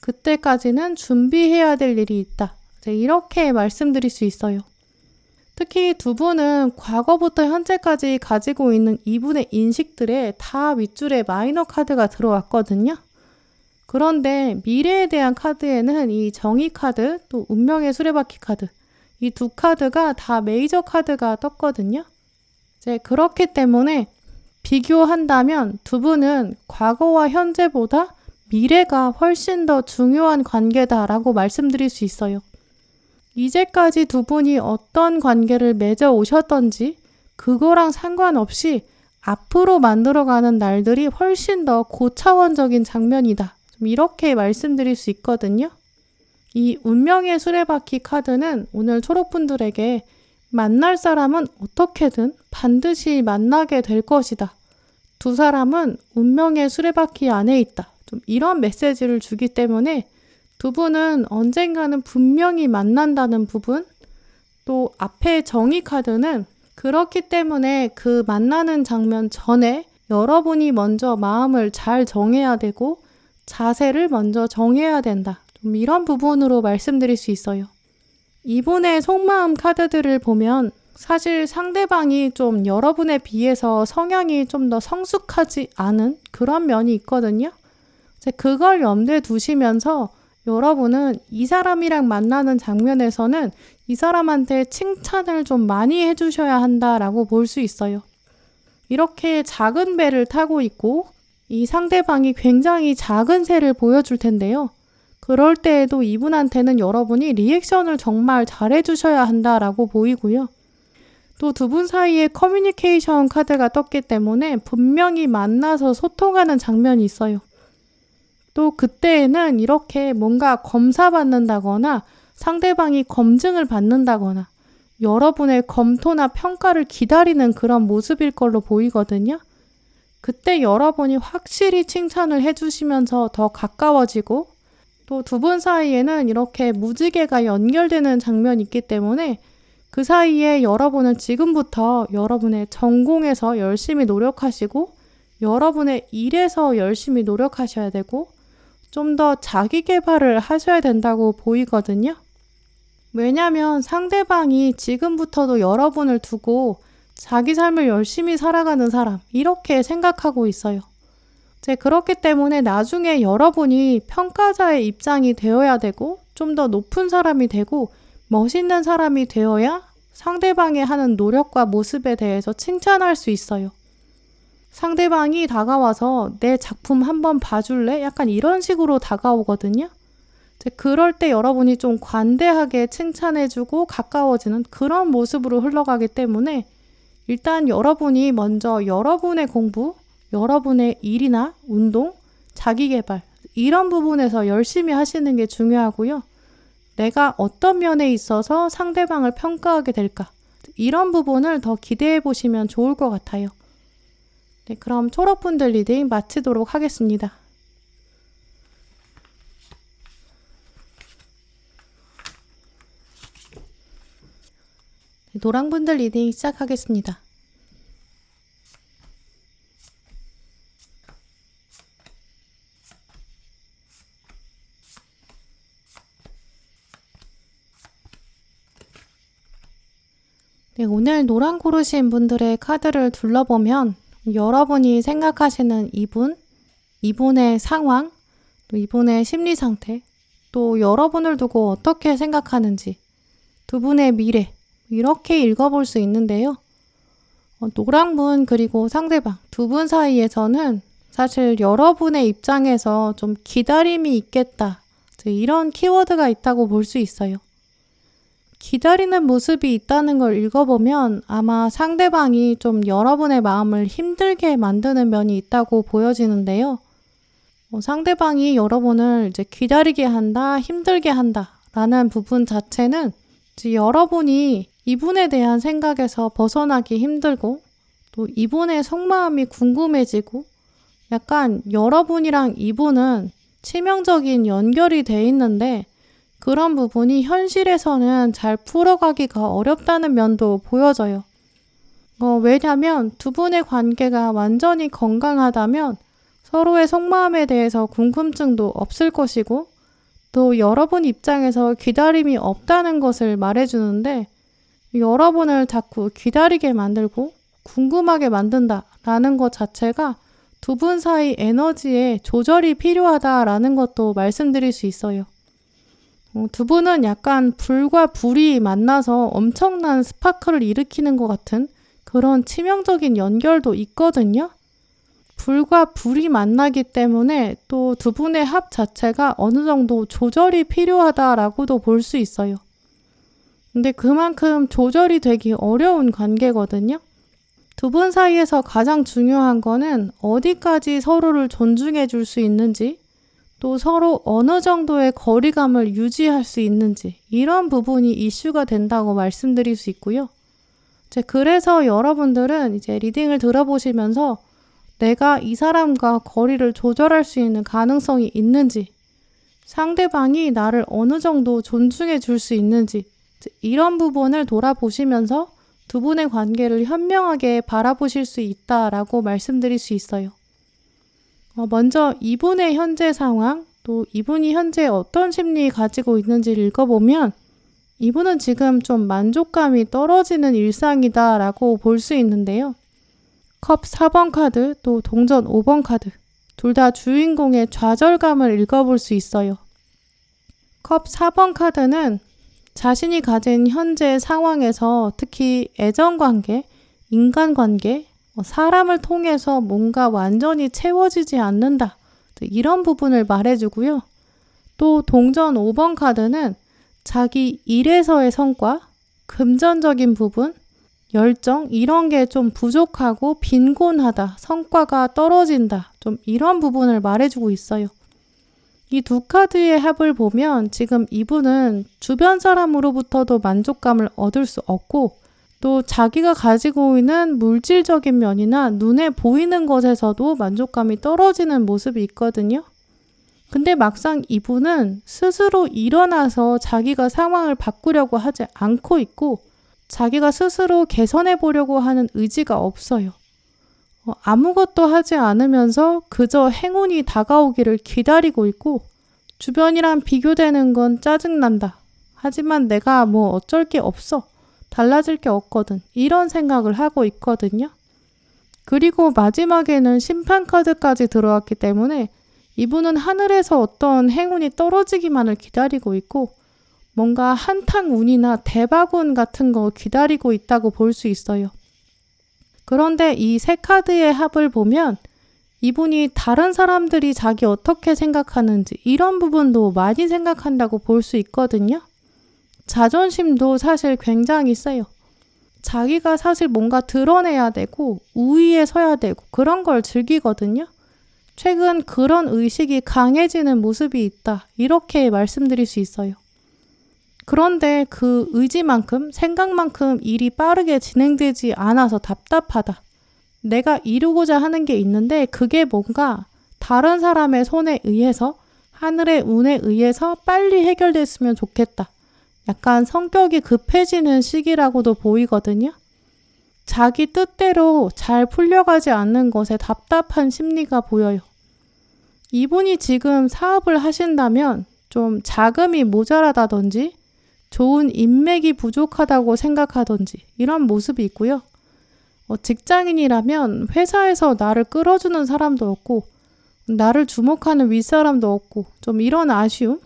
그때까지는 준비해야 될 일이 있다. 이렇게 말씀드릴 수 있어요. 특히 두 분은 과거부터 현재까지 가지고 있는 이분의 인식들에 다 윗줄에 마이너 카드가 들어왔거든요. 그런데 미래에 대한 카드에는 이 정의 카드, 또 운명의 수레바퀴 카드, 이 두 카드가 다 메이저 카드가 떴거든요. 그렇기 때문에 비교한다면 두 분은 과거와 현재보다 미래가 훨씬 더 중요한 관계다라고 말씀드릴 수 있어요. 이제까지 두 분이 어떤 관계를 맺어 오셨던지 그거랑 상관없이 앞으로 만들어가는 날들이 훨씬 더 고차원적인 장면이다. 좀 이렇게 말씀드릴 수 있거든요. 이 운명의 수레바퀴 카드는 오늘 초록분들에게 만날 사람은 어떻게든 반드시 만나게 될 것이다. 두 사람은 운명의 수레바퀴 안에 있다. 좀 이런 메시지를 주기 때문에 두 분은 언젠가는 분명히 만난다는 부분, 또 앞에 정의 카드는 그렇기 때문에 그 만나는 장면 전에 여러분이 먼저 마음을 잘 정해야 되고 자세를 먼저 정해야 된다. 좀 이런 부분으로 말씀드릴 수 있어요. 이분의 속마음 카드들을 보면 사실 상대방이 좀 여러분에 비해서 성향이 좀 더 성숙하지 않은 그런 면이 있거든요. 그걸 염두에 두시면서 여러분은 이 사람이랑 만나는 장면에서는 이 사람한테 칭찬을 좀 많이 해주셔야 한다라고 볼 수 있어요. 이렇게 작은 배를 타고 있고 이 상대방이 굉장히 작은 새를 보여줄 텐데요. 그럴 때에도 이분한테는 여러분이 리액션을 정말 잘해주셔야 한다라고 보이고요. 또 두 분 사이에 커뮤니케이션 카드가 떴기 때문에 분명히 만나서 소통하는 장면이 있어요. 또 그때에는 이렇게 뭔가 검사받는다거나 상대방이 검증을 받는다거나 여러분의 검토나 평가를 기다리는 그런 모습일 걸로 보이거든요. 그때 여러분이 확실히 칭찬을 해주시면서 더 가까워지고 또 두 분 사이에는 이렇게 무지개가 연결되는 장면이 있기 때문에 그 사이에 여러분은 지금부터 여러분의 전공에서 열심히 노력하시고 여러분의 일에서 열심히 노력하셔야 되고 좀 더 자기 개발을 하셔야 된다고 보이거든요. 왜냐하면 상대방이 지금부터도 여러분을 두고 자기 삶을 열심히 살아가는 사람, 이렇게 생각하고 있어요. 그렇기 때문에 나중에 여러분이 평가자의 입장이 되어야 되고 좀 더 높은 사람이 되고 멋있는 사람이 되어야 상대방이 하는 노력과 모습에 대해서 칭찬할 수 있어요. 상대방이 다가와서 내 작품 한번 봐줄래? 약간 이런 식으로 다가오거든요. 그럴 때 여러분이 좀 관대하게 칭찬해주고 가까워지는 그런 모습으로 흘러가기 때문에 일단 여러분이 먼저 여러분의 공부, 여러분의 일이나 운동, 자기개발 이런 부분에서 열심히 하시는 게 중요하고요. 내가 어떤 면에 있어서 상대방을 평가하게 될까? 이런 부분을 더 기대해 보시면 좋을 것 같아요. 네, 그럼 초록분들 리딩 마치도록 하겠습니다. 네, 노랑분들 리딩 시작하겠습니다. 네, 오늘 노랑 고르신 분들의 카드를 둘러보면 여러분이 생각하시는 이분의 상황, 또 이분의 심리 상태, 또 여러분을 두고 어떻게 생각하는지, 두 분의 미래, 이렇게 읽어볼 수 있는데요. 노랑분 그리고 상대방 두 분 사이에서는 사실 여러분의 입장에서 좀 기다림이 있겠다, 이런 키워드가 있다고 볼 수 있어요. 기다리는 모습이 있다는 걸 읽어보면 아마 상대방이 좀 여러분의 마음을 힘들게 만드는 면이 있다고 보여지는데요. 상대방이 여러분을 이제 기다리게 한다, 힘들게 한다 라는 부분 자체는 이제 여러분이 이분에 대한 생각에서 벗어나기 힘들고 또 이분의 속마음이 궁금해지고 약간 여러분이랑 이분은 치명적인 연결이 돼 있는데 그런 부분이 현실에서는 잘 풀어가기가 어렵다는 면도 보여져요. 왜냐면 두 분의 관계가 완전히 건강하다면 서로의 속마음에 대해서 궁금증도 없을 것이고 또 여러분 입장에서 기다림이 없다는 것을 말해주는데 여러분을 자꾸 기다리게 만들고 궁금하게 만든다라는 것 자체가 두 분 사이 에너지에 조절이 필요하다라는 것도 말씀드릴 수 있어요. 두 분은 약간 불과 불이 만나서 엄청난 스파크를 일으키는 것 같은 그런 치명적인 연결도 있거든요. 불과 불이 만나기 때문에 또 두 분의 합 자체가 어느 정도 조절이 필요하다라고도 볼 수 있어요. 근데 그만큼 조절이 되기 어려운 관계거든요. 두 분 사이에서 가장 중요한 거는 어디까지 서로를 존중해 줄 수 있는지 또 서로 어느 정도의 거리감을 유지할 수 있는지 이런 부분이 이슈가 된다고 말씀드릴 수 있고요. 그래서 여러분들은 이제 리딩을 들어보시면서 내가 이 사람과 거리를 조절할 수 있는 가능성이 있는지, 상대방이 나를 어느 정도 존중해 줄 수 있는지 이런 부분을 돌아보시면서 두 분의 관계를 현명하게 바라보실 수 있다라고 말씀드릴 수 있어요. 먼저 이분의 현재 상황, 또 이분이 현재 어떤 심리 가지고 있는지를 읽어보면 이분은 지금 좀 만족감이 떨어지는 일상이다라고 볼 수 있는데요. 컵 4번 카드, 또 동전 5번 카드, 둘 다 주인공의 좌절감을 읽어볼 수 있어요. 컵 4번 카드는 자신이 가진 현재 상황에서 특히 애정관계, 인간관계, 사람을 통해서 뭔가 완전히 채워지지 않는다. 이런 부분을 말해주고요. 또 동전 5번 카드는 자기 일에서의 성과, 금전적인 부분, 열정 이런 게 좀 부족하고 빈곤하다, 성과가 떨어진다. 좀 이런 부분을 말해주고 있어요. 이 두 카드의 합을 보면 지금 이분은 주변 사람으로부터도 만족감을 얻을 수 없고 또 자기가 가지고 있는 물질적인 면이나 눈에 보이는 것에서도 만족감이 떨어지는 모습이 있거든요. 근데 막상 이분은 스스로 일어나서 자기가 상황을 바꾸려고 하지 않고 있고 자기가 스스로 개선해 보려고 하는 의지가 없어요. 아무것도 하지 않으면서 그저 행운이 다가오기를 기다리고 있고 주변이랑 비교되는 건 짜증난다. 하지만 내가 뭐 어쩔 게 없어. 달라질 게 없거든. 이런 생각을 하고 있거든요. 그리고 마지막에는 심판 카드까지 들어왔기 때문에 이분은 하늘에서 어떤 행운이 떨어지기만을 기다리고 있고 뭔가 한탕 운이나 대박운 같은 거 기다리고 있다고 볼 수 있어요. 그런데 이 세 카드의 합을 보면 이분이 다른 사람들이 자기 어떻게 생각하는지 이런 부분도 많이 생각한다고 볼 수 있거든요. 자존심도 사실 굉장히 세요. 자기가 사실 뭔가 드러내야 되고 우위에 서야 되고 그런 걸 즐기거든요. 최근 그런 의식이 강해지는 모습이 있다. 이렇게 말씀드릴 수 있어요. 그런데 그 의지만큼 생각만큼 일이 빠르게 진행되지 않아서 답답하다. 내가 이루고자 하는 게 있는데 그게 뭔가 다른 사람의 손에 의해서 하늘의 운에 의해서 빨리 해결됐으면 좋겠다. 약간 성격이 급해지는 시기라고도 보이거든요. 자기 뜻대로 잘 풀려가지 않는 것에 답답한 심리가 보여요. 이분이 지금 사업을 하신다면 좀 자금이 모자라다든지 좋은 인맥이 부족하다고 생각하던지 이런 모습이 있고요. 직장인이라면 회사에서 나를 끌어주는 사람도 없고 나를 주목하는 윗사람도 없고 좀 이런 아쉬움?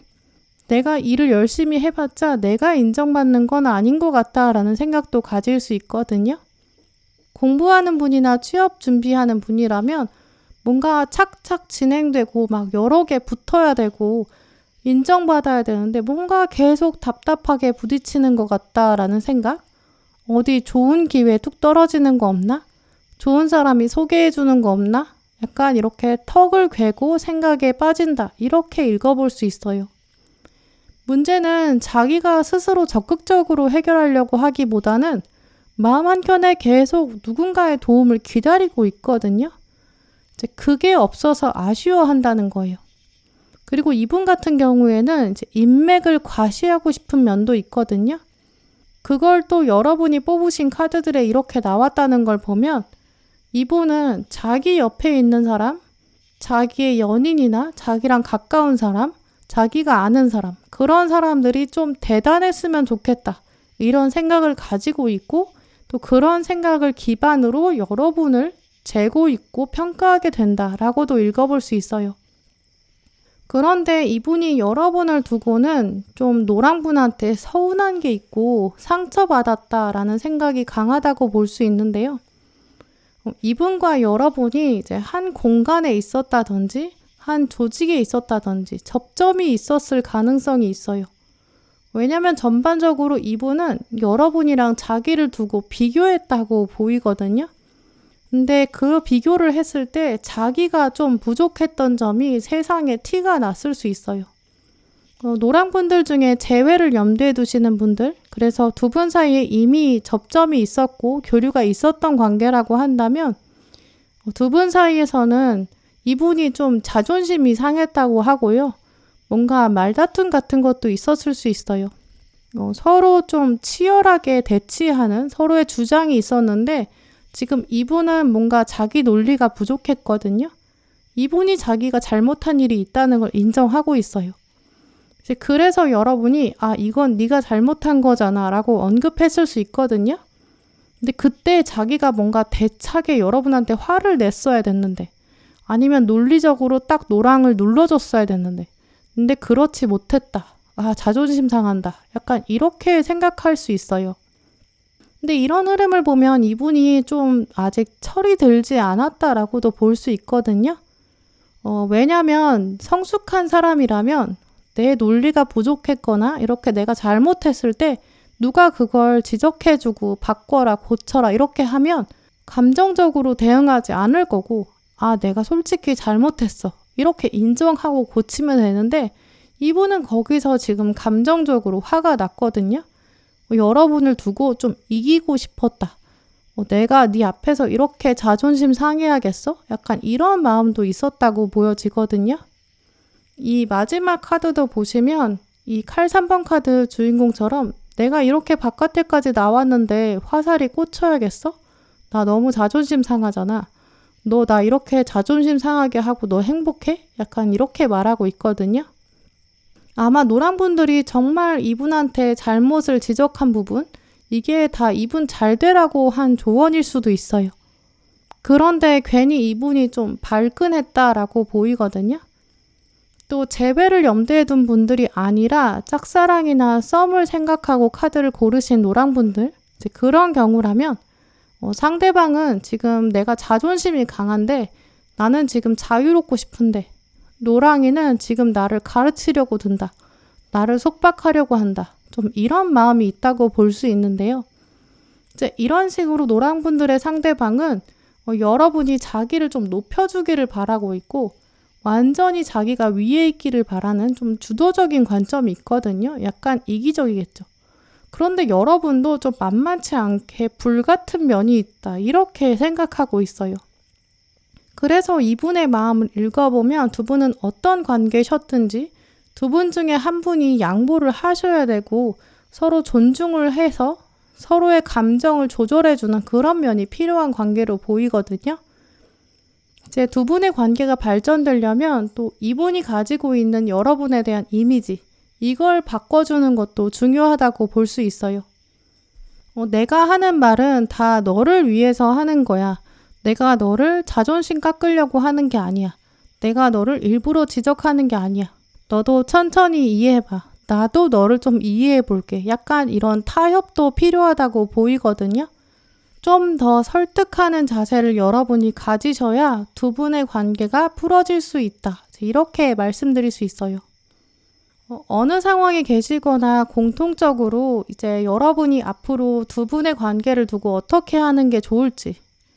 내가 일을 열심히 해봤자 내가 인정받는 건 아닌 것 같다라는 생각도 가질 수 있거든요. 공부하는 분이나 취업 준비하는 분이라면 뭔가 착착 진행되고 막 여러 개 붙어야 되고 인정받아야 되는데 뭔가 계속 답답하게 부딪히는 것 같다라는 생각? 어디 좋은 기회 뚝 떨어지는 거 없나? 좋은 사람이 소개해 주는 거 없나? 약간 이렇게 턱을 괴고 생각에 빠진다. 이렇게 읽어볼 수 있어요. 문제는 자기가 스스로 적극적으로 해결하려고 하기보다는 마음 한켠에 계속 누군가의 도움을 기다리고 있거든요. 이제 그게 없어서 아쉬워한다는 거예요. 그리고 이분 같은 경우에는 이제 인맥을 과시하고 싶은 면도 있거든요. 그걸 또 여러분이 뽑으신 카드들에 이렇게 나왔다는 걸 보면 이분은 자기 옆에 있는 사람, 자기의 연인이나 자기랑 가까운 사람, 자기가 아는 사람, 그런 사람들이 좀 대단했으면 좋겠다. 이런 생각을 가지고 있고 또 그런 생각을 기반으로 여러분을 재고 있고 평가하게 된다라고도 읽어볼 수 있어요. 그런데 이분이 여러분을 두고는 좀 노랑분한테 서운한 게 있고 상처받았다라는 생각이 강하다고 볼 수 있는데요. 이분과 여러분이 이제 한 공간에 있었다든지 한 조직에 있었다든지 접점이 있었을 가능성이 있어요. 왜냐하면 전반적으로 이분은 여러분이랑 자기를 두고 비교했다고 보이거든요. 근데 그 비교를 했을 때 자기가 좀 부족했던 점이 세상에 티가 났을 수 있어요. 노랑분들 중에 재회를 염두에 두시는 분들, 그래서 두 분 사이에 이미 접점이 있었고 교류가 있었던 관계라고 한다면 두 분 사이에서는 이분이 좀 자존심이 상했다고 하고요. 뭔가 말다툼 같은 것도 있었을 수 있어요. 서로 좀 치열하게 대치하는 서로의 주장이 있었는데 지금 이분은 뭔가 자기 논리가 부족했거든요. 이분이 자기가 잘못한 일이 있다는 걸 인정하고 있어요. 이제 그래서 여러분이 이건 네가 잘못한 거잖아 라고 언급했을 수 있거든요. 근데 그때 자기가 뭔가 대차게 여러분한테 화를 냈어야 됐는데 아니면 논리적으로 딱 노랑을 눌러줬어야 됐는데 근데 그렇지 못했다. 자존심 상한다. 약간 이렇게 생각할 수 있어요. 근데 이런 흐름을 보면 이분이 좀 아직 철이 들지 않았다라고도 볼 수 있거든요. 왜냐면 성숙한 사람이라면 내 논리가 부족했거나 이렇게 내가 잘못했을 때 누가 그걸 지적해주고 바꿔라, 고쳐라 이렇게 하면 감정적으로 대응하지 않을 거고 내가 솔직히 잘못했어. 이렇게 인정하고 고치면 되는데 이분은 거기서 지금 감정적으로 화가 났거든요. 여러분을 두고 좀 이기고 싶었다. 내가 네 앞에서 이렇게 자존심 상해야겠어? 약간 이런 마음도 있었다고 보여지거든요. 이 마지막 카드도 보시면 이 칼 3번 카드 주인공처럼 내가 이렇게 바깥에까지 나왔는데 화살이 꽂혀야겠어? 나 너무 자존심 상하잖아. 너 나 이렇게 자존심 상하게 하고 너 행복해? 약간 이렇게 말하고 있거든요. 아마 노랑분들이 정말 이분한테 잘못을 지적한 부분, 이게 다 이분 잘 되라고 한 조언일 수도 있어요. 그런데 괜히 이분이 좀 발끈했다라고 보이거든요. 또 재회를 염두에 둔 분들이 아니라 짝사랑이나 썸을 생각하고 카드를 고르신 노랑분들, 그런 경우라면 상대방은 지금 내가 자존심이 강한데 나는 지금 자유롭고 싶은데 노랑이는 지금 나를 가르치려고 든다. 나를 속박하려고 한다. 좀 이런 마음이 있다고 볼 수 있는데요. 이제 이런 식으로 노랑분들의 상대방은 여러분이 자기를 좀 높여주기를 바라고 있고 완전히 자기가 위에 있기를 바라는 좀 주도적인 관점이 있거든요. 약간 이기적이겠죠. 그런데 여러분도 좀 만만치 않게 불같은 면이 있다. 이렇게 생각하고 있어요. 그래서 이분의 마음을 읽어보면 두 분은 어떤 관계셨든지 두 분 중에 한 분이 양보를 하셔야 되고 서로 존중을 해서 서로의 감정을 조절해주는 그런 면이 필요한 관계로 보이거든요. 이제 두 분의 관계가 발전되려면 또 이분이 가지고 있는 여러분에 대한 이미지, 이걸 바꿔주는 것도 중요하다고 볼 수 있어요. 내가 하는 말은 다 너를 위해서 하는 거야. 내가 너를 자존심 깎으려고 하는 게 아니야. 내가 너를 일부러 지적하는 게 아니야. 너도 천천히 이해해봐. 나도 너를 좀 이해해 볼게. 약간 이런 타협도 필요하다고 보이거든요. 좀 더 설득하는 자세를 여러분이 가지셔야 두 분의 관계가 풀어질 수 있다. 이렇게 말씀드릴 수 있어요. 어느 상황에 계시거나 공통적으로 이제 여러분이 앞으로 두 분의 관계를 두고 어떻게 하는 게 좋을지,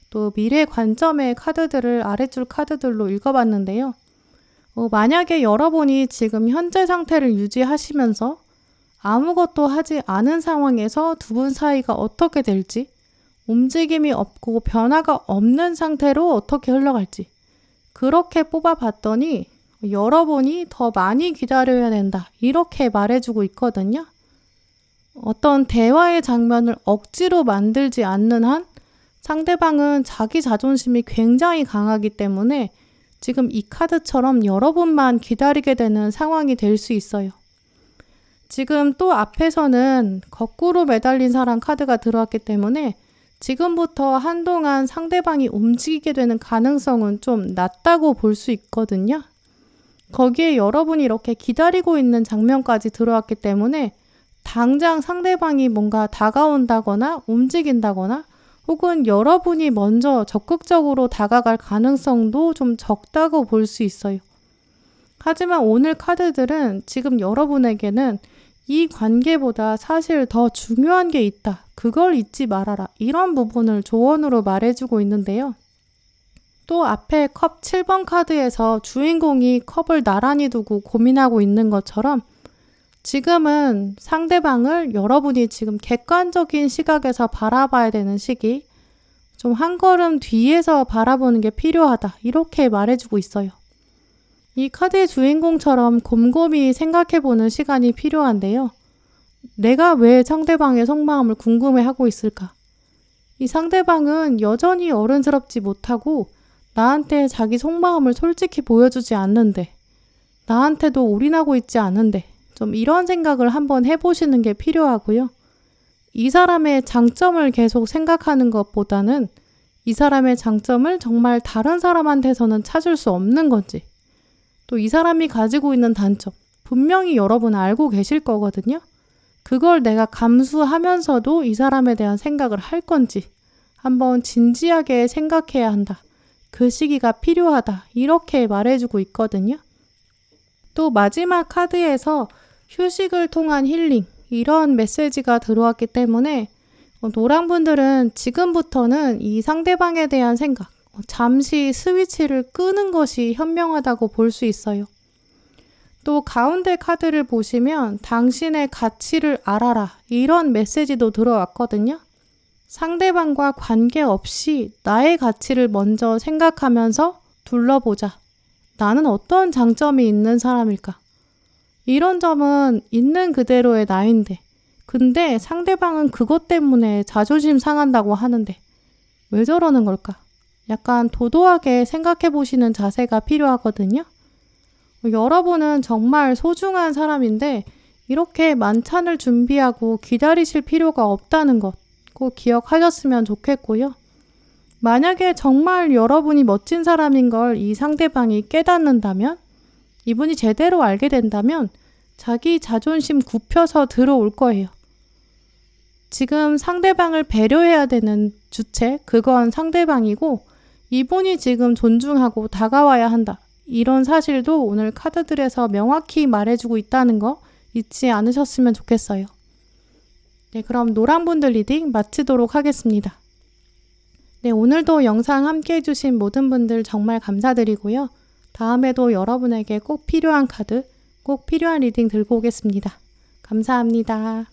또 미래 관점의 카드들을 아랫줄 카드들로 읽어봤는데요. 만약에 여러분이 지금 현재 상태를 유지하시면서 아무것도 하지 않은 상황에서 두 분 사이가 어떻게 될지, 움직임이 없고 변화가 없는 상태로 어떻게 흘러갈지, 그렇게 뽑아봤더니 여러분이 더 많이 기다려야 된다. 이렇게 말해주고 있거든요. 어떤 대화의 장면을 억지로 만들지 않는 한 상대방은 자기 자존심이 굉장히 강하기 때문에 지금 이 카드처럼 여러분만 기다리게 되는 상황이 될 수 있어요. 지금 또 앞에서는 거꾸로 매달린 사람 카드가 들어왔기 때문에 지금부터 한동안 상대방이 움직이게 되는 가능성은 좀 낮다고 볼 수 있거든요. 거기에 여러분이 이렇게 기다리고 있는 장면까지 들어왔기 때문에 당장 상대방이 뭔가 다가온다거나 움직인다거나 혹은 여러분이 먼저 적극적으로 다가갈 가능성도 좀 적다고 볼 수 있어요. 하지만 오늘 카드들은 지금 여러분에게는 이 관계보다 사실 더 중요한 게 있다. 그걸 잊지 말아라. 이런 부분을 조언으로 말해주고 있는데요. 또 앞에 컵 7번 카드에서 주인공이 컵을 나란히 두고 고민하고 있는 것처럼 지금은 상대방을 여러분이 지금 객관적인 시각에서 바라봐야 되는 시기, 좀 한 걸음 뒤에서 바라보는 게 필요하다. 이렇게 말해주고 있어요. 이 카드의 주인공처럼 곰곰이 생각해보는 시간이 필요한데요. 내가 왜 상대방의 속마음을 궁금해하고 있을까? 이 상대방은 여전히 어른스럽지 못하고 나한테 자기 속마음을 솔직히 보여주지 않는데, 나한테도 올인하고 있지 않은데, 좀 이런 생각을 한번 해보시는 게 필요하고요. 이 사람의 장점을 계속 생각하는 것보다는 이 사람의 장점을 정말 다른 사람한테서는 찾을 수 없는 건지, 또 이 사람이 가지고 있는 단점, 분명히 여러분 알고 계실 거거든요. 그걸 내가 감수하면서도 이 사람에 대한 생각을 할 건지 한번 진지하게 생각해야 한다. 그 시기가 필요하다. 이렇게 말해주고 있거든요. 또 마지막 카드에서 휴식을 통한 힐링, 이런 메시지가 들어왔기 때문에 노랑분들은 지금부터는 이 상대방에 대한 생각, 잠시 스위치를 끄는 것이 현명하다고 볼 수 있어요. 또 가운데 카드를 보시면 당신의 가치를 알아라, 이런 메시지도 들어왔거든요. 상대방과 관계없이 나의 가치를 먼저 생각하면서 둘러보자. 나는 어떤 장점이 있는 사람일까? 이런 점은 있는 그대로의 나인데, 근데 상대방은 그것 때문에 자존심 상한다고 하는데 왜 저러는 걸까? 약간 도도하게 생각해 보시는 자세가 필요하거든요. 여러분은 정말 소중한 사람인데 이렇게 만찬을 준비하고 기다리실 필요가 없다는 것 꼭 기억하셨으면 좋겠고요. 만약에 정말 여러분이 멋진 사람인 걸 이 상대방이 깨닫는다면, 이분이 제대로 알게 된다면 자기 자존심 굽혀서 들어올 거예요. 지금 상대방을 배려해야 되는 주체, 그건 상대방이고 이분이 지금 존중하고 다가와야 한다. 이런 사실도 오늘 카드들에서 명확히 말해주고 있다는 거 잊지 않으셨으면 좋겠어요. 네, 그럼 노랑분들 리딩 마치도록 하겠습니다. 네, 오늘도 영상 함께 해주신 모든 분들 정말 감사드리고요. 다음에도 여러분에게 꼭 필요한 카드, 꼭 필요한 리딩 들고 오겠습니다. 감사합니다.